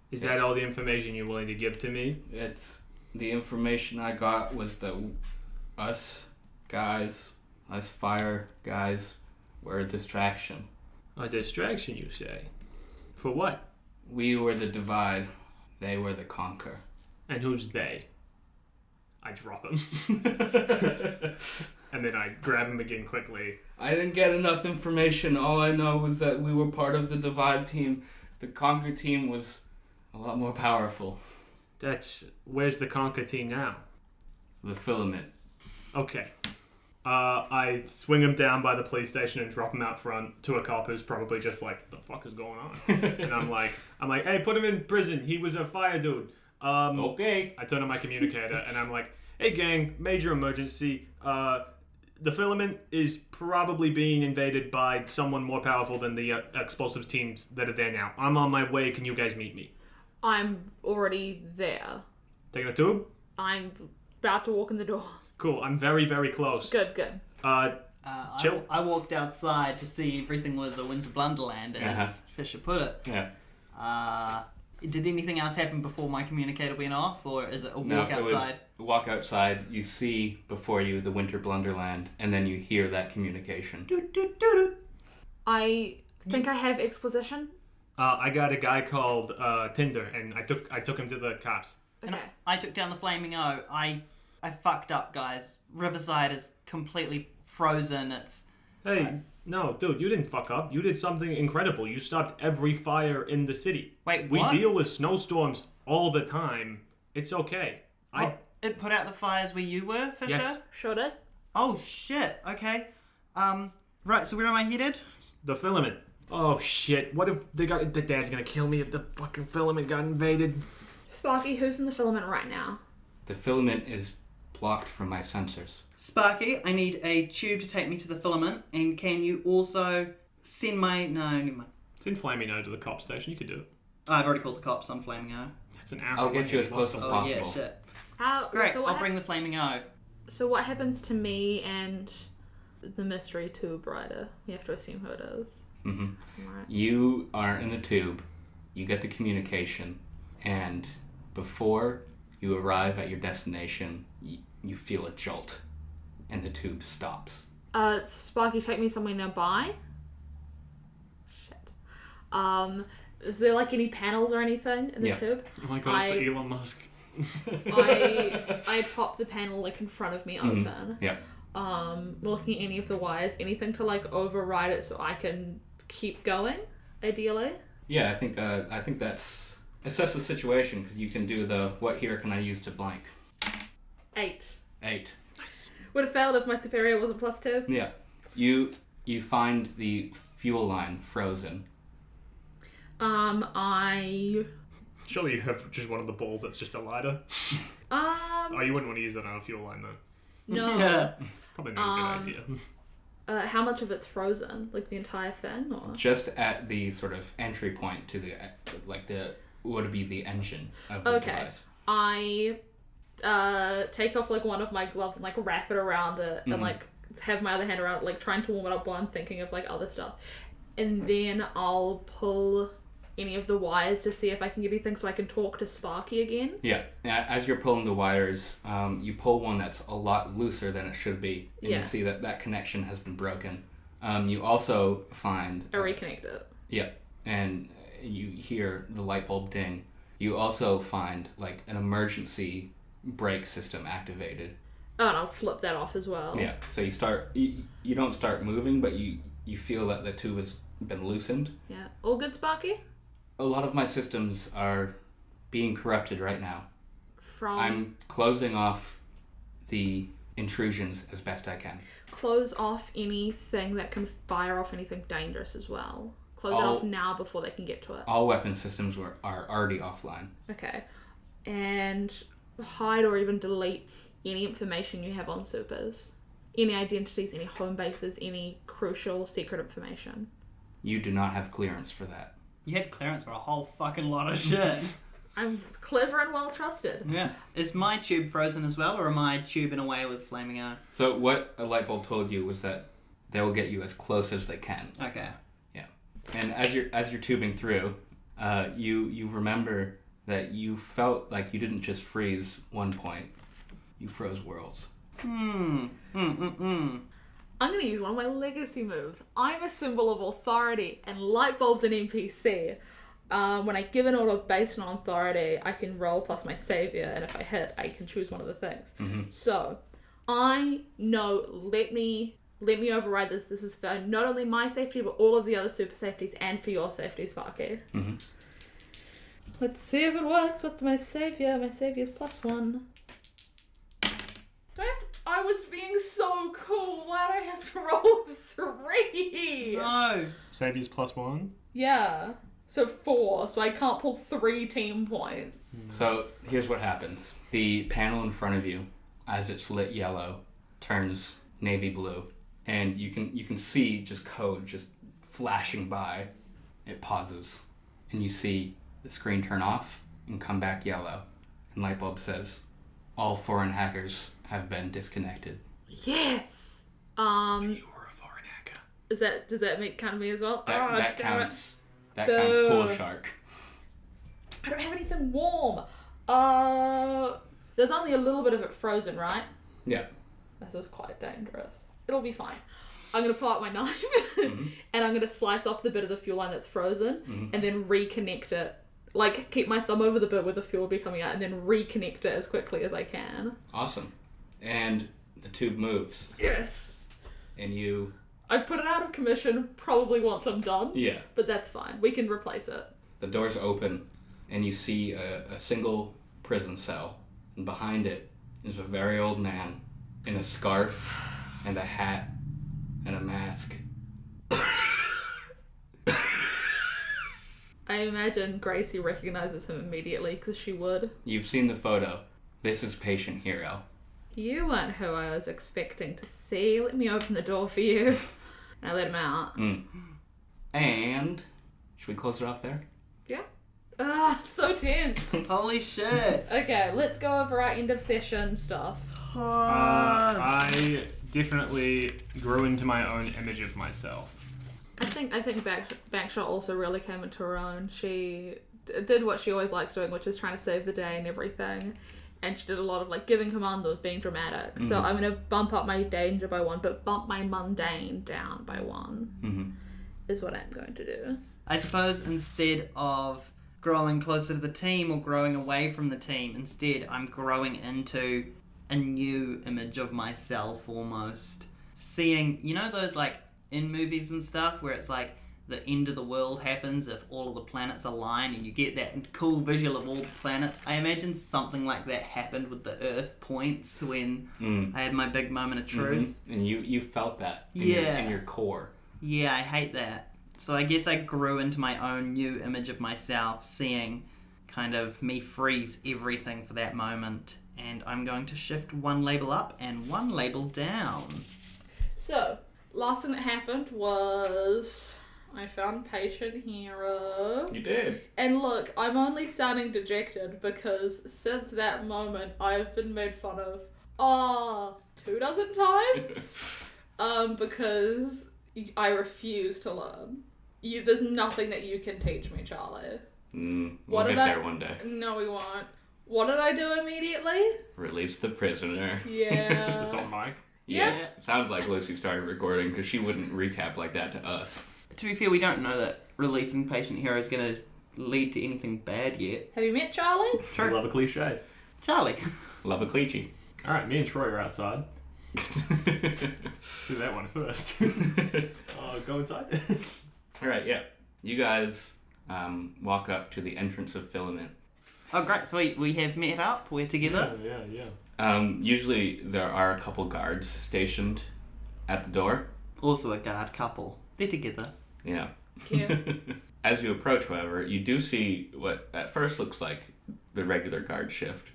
Is that all the information you're willing to give to me? It's The information I got was that us fire guys, were a distraction. A distraction, you say? For what? We were the divide. They were the conquer. And who's they? I drop him. And then I grab him again quickly. I didn't get enough information. All I know was that we were part of the divide team. The conquer team was a lot more powerful. Where's the conquer team now? The filament. Okay. I swing him down by the police station and drop him out front to a cop who's probably just like, the fuck is going on? And I'm like, hey, put him in prison. He was a fire dude. Okay. I turn on my communicator and I'm like, hey gang, major emergency. The filament is probably being invaded by someone more powerful than the explosives teams that are there now. I'm on my way. Can you guys meet me? I'm already there. Taking a tube? I'm about to walk in the door. Cool. I'm very, very close. Good. Chill. I walked outside to see everything was a winter blunderland, as Fissure put it. Yeah. Did anything else happen before my communicator went off, or is it a walk outside? It was walk outside, you see before you the winter blunderland, and then you hear that communication. I think I have exposition. I got a guy called Tinder, and I took him to the cops. Okay. And I took down the Flaming O. I fucked up, guys. Riverside is completely frozen. It's... Hey, no, dude, you didn't fuck up. You did something incredible. You stopped every fire in the city. Wait, we what? deal with snowstorms all the time. It's okay. It put out the fires where you were, Fissure? Yes. Sure did. Oh, shit. Okay. Right, so where am I headed? The filament. Oh, shit. What if the dad's gonna kill me if the fucking filament got invaded? Sparky, who's in the filament right now? The filament is blocked from my sensors. Sparky, I need a tube to take me to the filament, and can you also send my... No, never mind. Send Flaming O to the cop station. You could do it. Oh, I've already called the cops on Flaming O. That's an hour. I'll get you as close as Oh, possible. yeah, shit. Great. I'll bring the Flaming O. So what happens to me and the mystery tube rider? You have to assume who it is. Mm-hmm. Right. You are in the tube, you get the communication, and before you arrive at your destination, you feel a jolt, and the tube stops. Sparky, take me somewhere nearby. Shit. Is there like any panels or anything in the tube? Oh my god, it's the Elon Musk. I pop the panel like in front of me open. Yeah. Looking at any of the wires, anything to like override it so I can keep going, ideally. Yeah, I think that's assess the situation, because you can do the what here can I use to blank. 8. Would have failed if my superior wasn't +2. Yeah. You find the fuel line frozen. Surely you have just one of the balls that's just a lighter. Oh, you wouldn't want to use that on a fuel line though. No. Yeah. Probably not a good idea. How much of it's frozen? Like the entire thing, or? Just at the sort of entry point to the would be the engine of the device. I take off like one of my gloves and like wrap it around it and like have my other hand around it, like trying to warm it up while I'm thinking of like other stuff. And then I'll pull any of the wires to see if I can get anything so I can talk to Sparky again. Yeah. As you're pulling the wires, you pull one that's a lot looser than it should be, and you see that connection has been broken. You also find... I reconnect it. Yeah. And you hear the light bulb ding. You also find like an emergency brake system activated. Oh, and I'll flip that off as well. Yeah. So you don't start moving, but you feel that the tube has been loosened. Yeah. All good, Sparky? A lot of my systems are being corrupted right now. From... I'm closing off the intrusions as best I can. Close off anything that can fire off anything dangerous as well. Close it off now before they can get to it. All weapon systems are already offline. Okay. And hide or even delete any information you have on supers. Any identities, any home bases, any crucial secret information. You do not have clearance for that. You had clearance for a whole fucking lot of shit. I'm clever and well trusted. Yeah. Is my tube frozen as well, or am I tubing away with Flaming O? So what a light bulb told you was that they will get you as close as they can. Okay. Yeah. And as you're tubing through, you remember that you felt like you didn't just freeze one point, you froze worlds. I'm going to use one of my legacy moves. I'm a symbol of authority, and Lightbulb's an NPC. When I give an order based on authority, I can roll plus my savior, and if I hit, I can choose one of the things. So, I know, let me override this. This is for not only my safety, but all of the other super safeties, and for your safety, Sparky. Let's see if it works. What's my savior? My savior's +1. I was being so cool. Why'd I have to roll 3? No. Savior's +1. Yeah. So 4. So I can't pull 3 team points. So here's what happens. The panel in front of you, as it's lit yellow, turns navy blue. And you can see just code just flashing by. It pauses. And you see the screen turn off and come back yellow. And Lightbulb says, all foreign hackers have been disconnected. Yes. You were a foreign hacker. Does that make count me as well? That counts. That counts Pool Shark. I don't have anything warm. There's only a little bit of it frozen, right? Yeah. This is quite dangerous. It'll be fine. I'm going to pull out my knife and I'm going to slice off the bit of the fuel line that's frozen and then reconnect it. Like, keep my thumb over the bit where the fuel will be coming out and then reconnect it as quickly as I can. Awesome. And the tube moves. Yes. And you... I put it out of commission probably once I'm done. Yeah. But that's fine. We can replace it. The doors open and you see a single prison cell. And behind it is a very old man in a scarf and a hat and a mask. I imagine Gracie recognizes him immediately because she would. You've seen the photo. This is Patient Hero. You weren't who I was expecting to see. Let me open the door for you. And I let him out. And should we close it off there? Yeah. So tense. Holy shit. Okay, let's go over our end of session stuff. I definitely grew into my own image of myself. I think Bankshot also really came into her own. She did what she always likes doing, which is trying to save the day and everything. And she did a lot of like giving commandos, being dramatic. So I'm going to bump up my danger by 1, but bump my mundane down by 1 is what I'm going to do. I suppose instead of growing closer to the team or growing away from the team, instead I'm growing into a new image of myself almost. Seeing, you know those like in movies and stuff where it's like the end of the world happens if all of the planets align and you get that cool visual of all the planets. I imagine something like that happened with the Earthpoints when I had my big moment of truth. And you felt that in your core. Yeah, I hate that. So I guess I grew into my own new image of myself, seeing kind of me freeze everything for that moment. And I'm going to shift 1 label up and 1 label down. So, last thing that happened was I found Patient Hero. You did. And look, I'm only sounding dejected because since that moment I've been made fun of 24 times. Because I refuse to learn. There's nothing that you can teach me, Charlie. We'll get there one day. No, we won't. What did I do immediately? Release the prisoner. Yeah. Is this on mic? Yes. It sounds like Lucy started recording because she wouldn't recap like that to us. To be fair, we don't know that releasing Patient Hero is going to lead to anything bad yet. Have you met Charlie? I love a cliche. Charlie. Love a cliche. Alright, me and Troy are outside. Do that one first. Go inside. Alright, yeah. You guys walk up to the entrance of Filament. Oh, great. So we have met up. We're together. Yeah. Usually there are a couple guards stationed at the door. Also a guard couple. They're together. Yeah. Cute. As you approach, however, you do see what at first looks like the regular guard shift.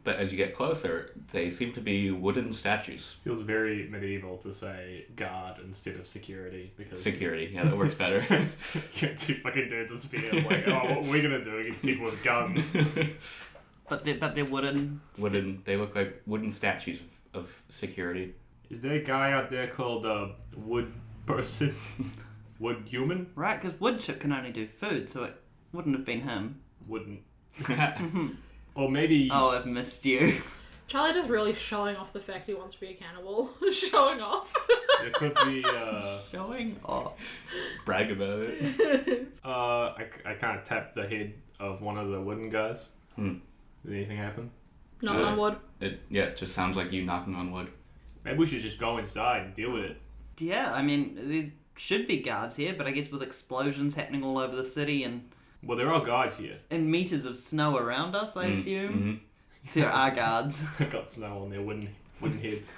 But as you get closer, they seem to be wooden statues. Feels very medieval to say guard instead of security because Security, yeah, that works better. you get 2 fucking dudes with spears like, what are we gonna do against people with guns? But they're wooden. Wooden. They look like wooden statues of security. Is there a guy out there called Wood Person? Wood Human? Right, because wood chip can only do food, so it wouldn't have been him. Wouldn't. Or maybe... Oh, I've missed you. Charlie just really showing off the fact he wants to be a cannibal. Showing off. It could be... Showing off. Brag about it. I kind of tapped the head of one of the wooden guys. Did anything happen? Knock on wood. It just sounds like you knocking on wood. Maybe we should just go inside and deal with it. Yeah, I mean, there should be guards here, but I guess with explosions happening all over the city and... Well, there are guards here. And meters of snow around us, I assume. There are guards. I've got snow on their wooden heads.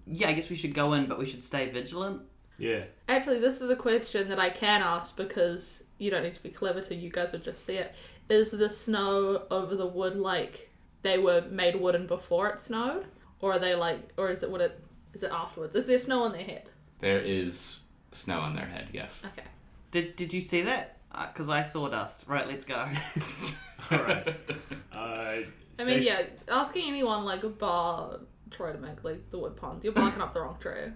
Yeah, I guess we should go in, but we should stay vigilant. Yeah. Actually, this is a question that I can ask because you don't need to be clever to, you guys would just see it. Is the snow over the wood like they were made wooden before it snowed? Or are they like, or is it afterwards? Is there snow on their head? There is snow on their head, yes. Okay. Did you see that? Because I saw dust. Right, let's go. Alright. I mean, yeah, asking anyone like a bar try to make like the wood puns, you're barking up the wrong tree.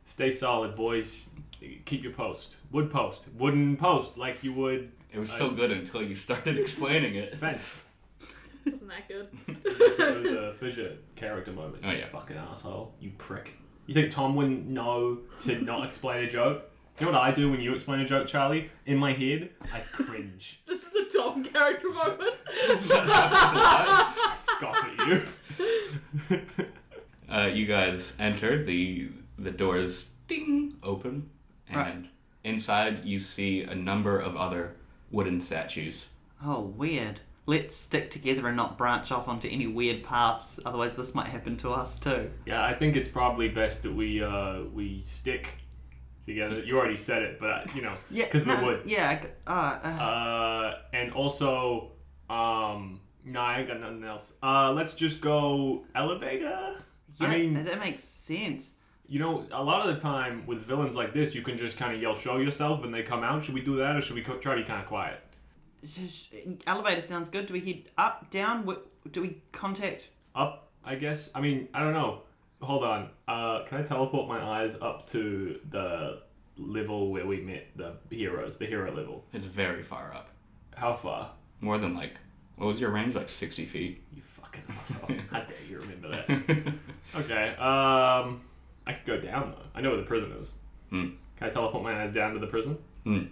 Stay solid, boys. Keep your post. Wood post. Wooden post, like you would... It was so good until you started explaining it. Fence. Wasn't that good? It was a Fissure character moment. Oh, You yeah. fucking asshole. You prick. You think Tom wouldn't know to not explain a joke? You know what I do when you explain a joke, Charlie? In my head, I cringe. This is a Tom character moment. I scoff at you. You guys enter, the doors ding open, and Right. inside you see a number of other wooden statues. Oh, weird. Let's stick together and not branch off onto any weird paths, otherwise this might happen to us too. Yeah, I think it's probably best that we stick together. You already said it, but you know, because of the wood. Yeah. And also, no, I ain't got nothing else. Let's just go elevator. Yeah, I mean, that makes sense. you know, a lot of the time with villains like this, you can just kind of yell, "Show yourself," and they come out. Should we do that, or should we try to be kind of quiet? Elevator sounds good. Do we head up, down? Do we contact... Up, I guess. I mean, I don't know. Hold on. Can I teleport my eyes up to the level where we met the heroes, the hero level? It's very far up. How far? More than what was your range? Like 60 feet? You fucking asshole. How dare you remember that? Okay. I could go down though. I know where the prison is. Can I teleport my eyes down to the prison? Bing.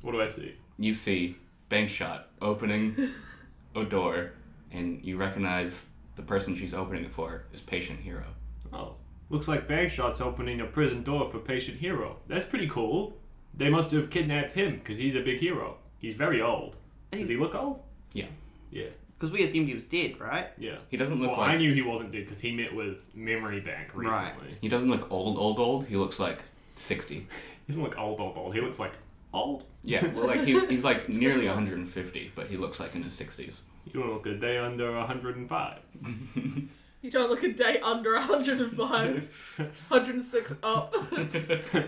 What do I see? You see Bankshot opening a door, and you recognize the person she's opening it for is Patient Hero. Oh. Looks like Bankshot's opening a prison door for Patient Hero. That's pretty cool. They must have kidnapped him, because he's a big hero. He's very old. Does he look old? Yeah. Yeah. Because we assumed he was dead, right? Yeah. He doesn't look Well, like... I knew he wasn't dead, because he met with Memory Bank recently. Right. He doesn't look old. He looks like 60. He doesn't look old. He looks like old. Yeah, well, like he's like nearly 150, but he looks like in his 60s. You don't look a day under 105. You don't look a day under 105. 106 up. Can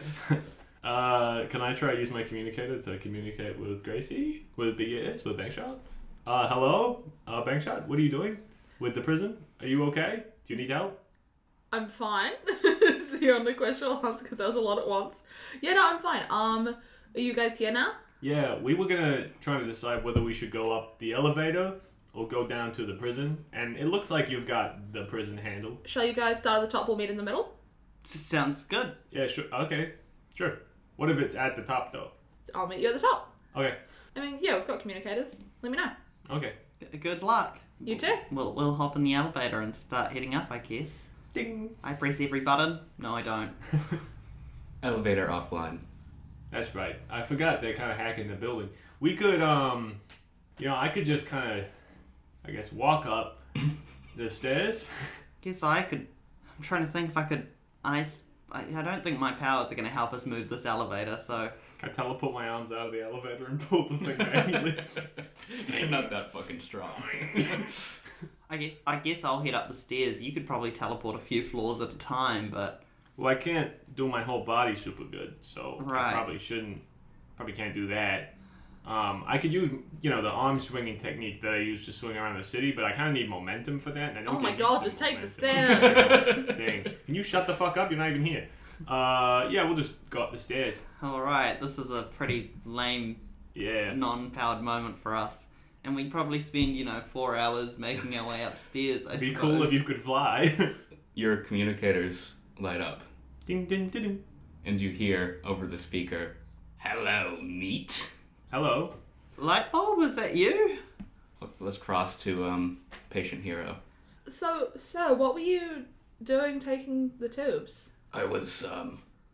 I try to use my communicator to communicate with Gracie? With BS? With Bankshot? Hello? Bankshot, what are you doing? With the prison? Are you okay? Do you need help? I'm fine. It's the only question I'll answer because that was a lot at once. Yeah, no, I'm fine. Are you guys here now? Yeah, we were gonna try to decide whether we should go up the elevator or go down to the prison. And it looks like you've got the prison handled. Shall you guys start at the top, we'll meet in the middle? Sounds good. Yeah, sure. Okay, sure. What if it's at the top, though? I'll meet you at the top. Okay. I mean, yeah, we've got communicators. Let me know. Okay. Good luck. You too? We'll hop in the elevator and start heading up, I guess. Ding. I press every button. No, I don't. Elevator offline. That's right. I forgot they're kind of hacking the building. We could, I could just kind of, I guess, walk up the stairs. Guess I could... I'm trying to think if I could ice... I don't think my powers are going to help us move this elevator, so... I teleport my arms out of the elevator and pull the thing manually. You're not that fucking strong. I guess I'll head up the stairs. You could probably teleport a few floors at a time, but... Well, I can't do my whole body super good, so Right. I probably can't do that. I could use, the arm swinging technique that I use to swing around the city, but I kind of need momentum for that, and I don't Oh my get god, used just to take the momentum. stairs. Dang. Can you shut the fuck up? You're not even here. Yeah, we'll just go up the stairs. Alright, this is a pretty lame non-powered moment for us. And we'd probably spend, 4 hours making our way upstairs, I It'd be suppose. cool if you could fly. Your communicators light up, Ding, ding, ding, ding. and you hear over the speaker, "Hello, meat." Hello. Lightbulb, is that you? Let's cross to patient hero. So, what were you doing taking the tubes? I was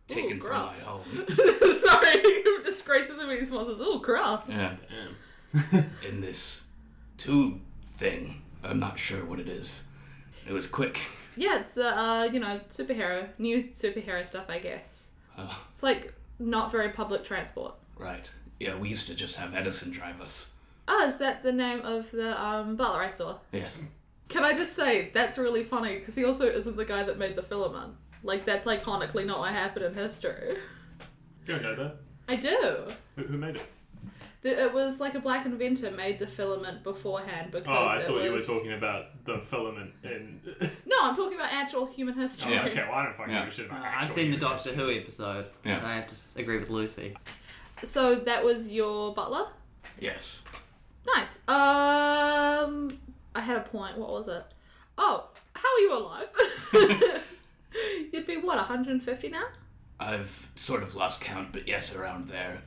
taken from gruff. my home. Sorry, just graces of these monsters. Oh, crap. Yeah, Damn. in this tube thing. I'm not sure what it is. It was quick. Yeah, it's the, new superhero stuff, I guess. Oh, It's like not very public transport. right. Yeah, we used to just have Edison drive us. Oh, is that the name of the butler I saw? Yes. Can I just say, that's really funny, because he also isn't the guy that made the filament. Like, that's iconically not what happened in history. You don't know that. I do. Who made it? It was like a black inventor made the filament beforehand because I thought you were talking about the filament in... No, I'm talking about actual human history. Oh, okay, well, I don't fucking give a shit about I've actual seen the human Doctor history. Who episode, Yeah. and I have to agree with Lucy. So that was your butler? Yes. Nice. I had a point. What was it? Oh, how are you alive? You'd be, 150 now? I've sort of lost count, but yes, around there.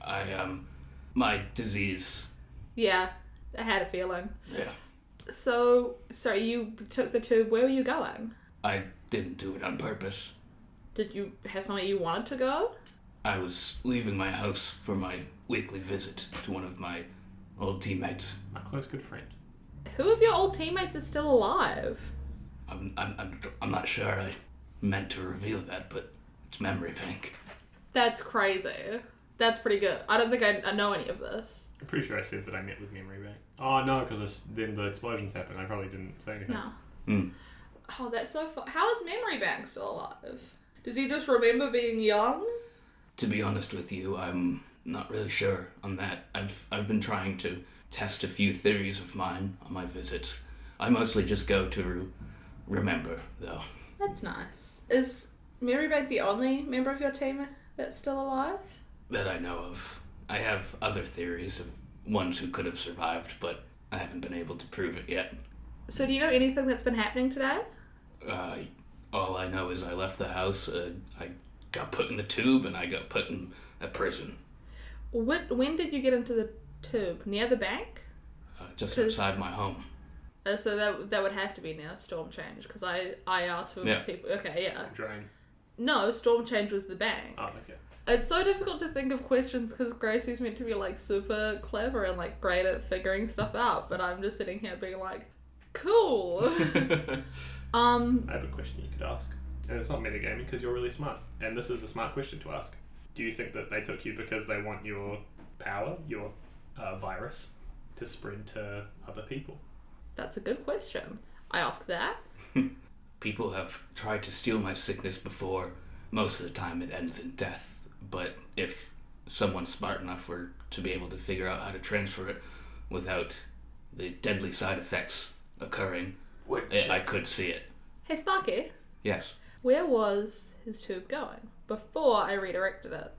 My disease. Yeah, I had a feeling. Yeah. So you took the tube. Where were you going? I didn't do it on purpose. Did you have somewhere you wanted to go? I was leaving my house for my weekly visit to one of my old teammates. My close good friend. Who of your old teammates is still alive? I'm not sure I meant to reveal that, but it's memory bank. That's crazy. That's pretty good. I don't think I know any of this. I'm pretty sure I said that I met with Memory Bank. Oh, no, because then the explosions happened. I probably didn't say anything. No. Hmm. Oh, that's so fun. How is Memory Bank still alive? Does he just remember being young? To be honest with you, I'm not really sure on that. I've been trying to test a few theories of mine on my visits. I mostly just go to remember, though. That's nice. Is Memory Bank the only member of your team that's still alive? That I know of. I have other theories of ones who could have survived, but I haven't been able to prove it yet. So do you know anything that's been happening today? All I know is I left the house, I got put in a tube, and I got put in a prison. When did you get into the tube? Near the bank? Just outside my home. So that would have to be near Storm Change, because I asked for people. Okay, yeah. Drain. No, Storm Change was the bank. Oh, okay. It's so difficult to think of questions because Gracie's meant to be like super clever and like great at figuring stuff out, but I'm just sitting here being like, cool. I have a question you could ask. And it's not metagaming because you're really smart. And this is a smart question to ask. Do you think that they took you because they want your power, your virus, to spread to other people? That's a good question. I ask that. People have tried to steal my sickness before. Most of the time it ends in death. But if someone's smart enough to be able to figure out how to transfer it without the deadly side effects occurring, I could see it. Hey Sparky, Yes. where was his tube going before I redirected it?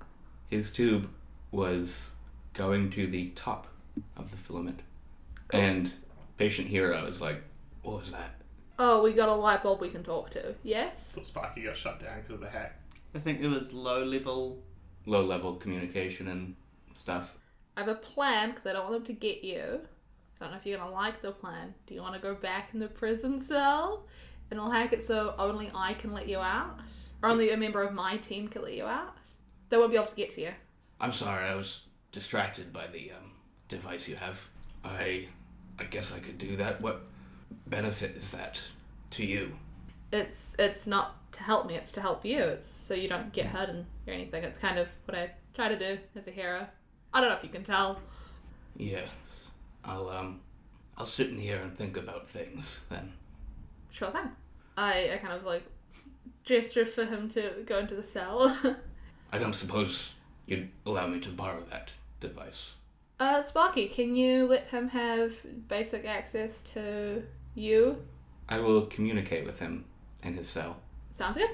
His tube was going to the top of the filament. Cool. And patient hero is like, what was that? Oh, we got a light bulb we can talk to. Yes? So Sparky got shut down because of the hack. I think there was Low-level communication and stuff. I have a plan because I don't want them to get you. I don't know if you're going to like the plan. Do you want to go back in the prison cell? And I'll hack it so only I can let you out? Or only a member of my team can let you out? They won't be able to get to you. I'm sorry, I was distracted by the device you have. I guess I could do that. What benefit is that to you? It's not to help me, it's to help you. It's so you don't get hurt or anything. It's kind of what I try to do as a hero. I don't know if you can tell. Yes. I'll sit in here and think about things then. Sure thing. I kind of like gesture for him to go into the cell. I don't suppose you'd allow me to borrow that device. Sparky, can you let him have basic access to you? I will communicate with him in his cell. Sounds good.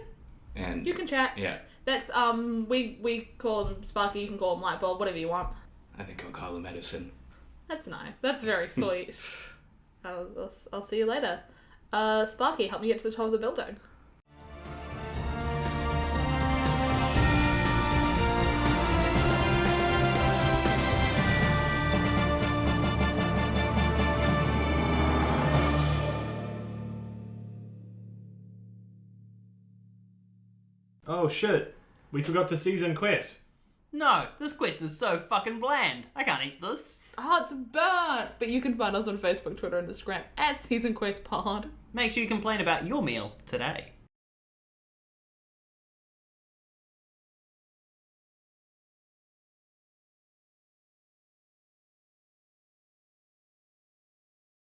And You can chat. yeah. That's we call him Sparky, you can call him Lightbulb, whatever you want. I think I'll call a medicine. That's nice. That's very sweet. I'll see you later. Sparky, help me get to the top of the building. Oh shit, we forgot to season quest. No, this quest is so fucking bland. I can't eat this. Oh, it's burnt! But you can find us on Facebook, Twitter, and Instagram @SeasonQuestPod. Make sure you complain about your meal today.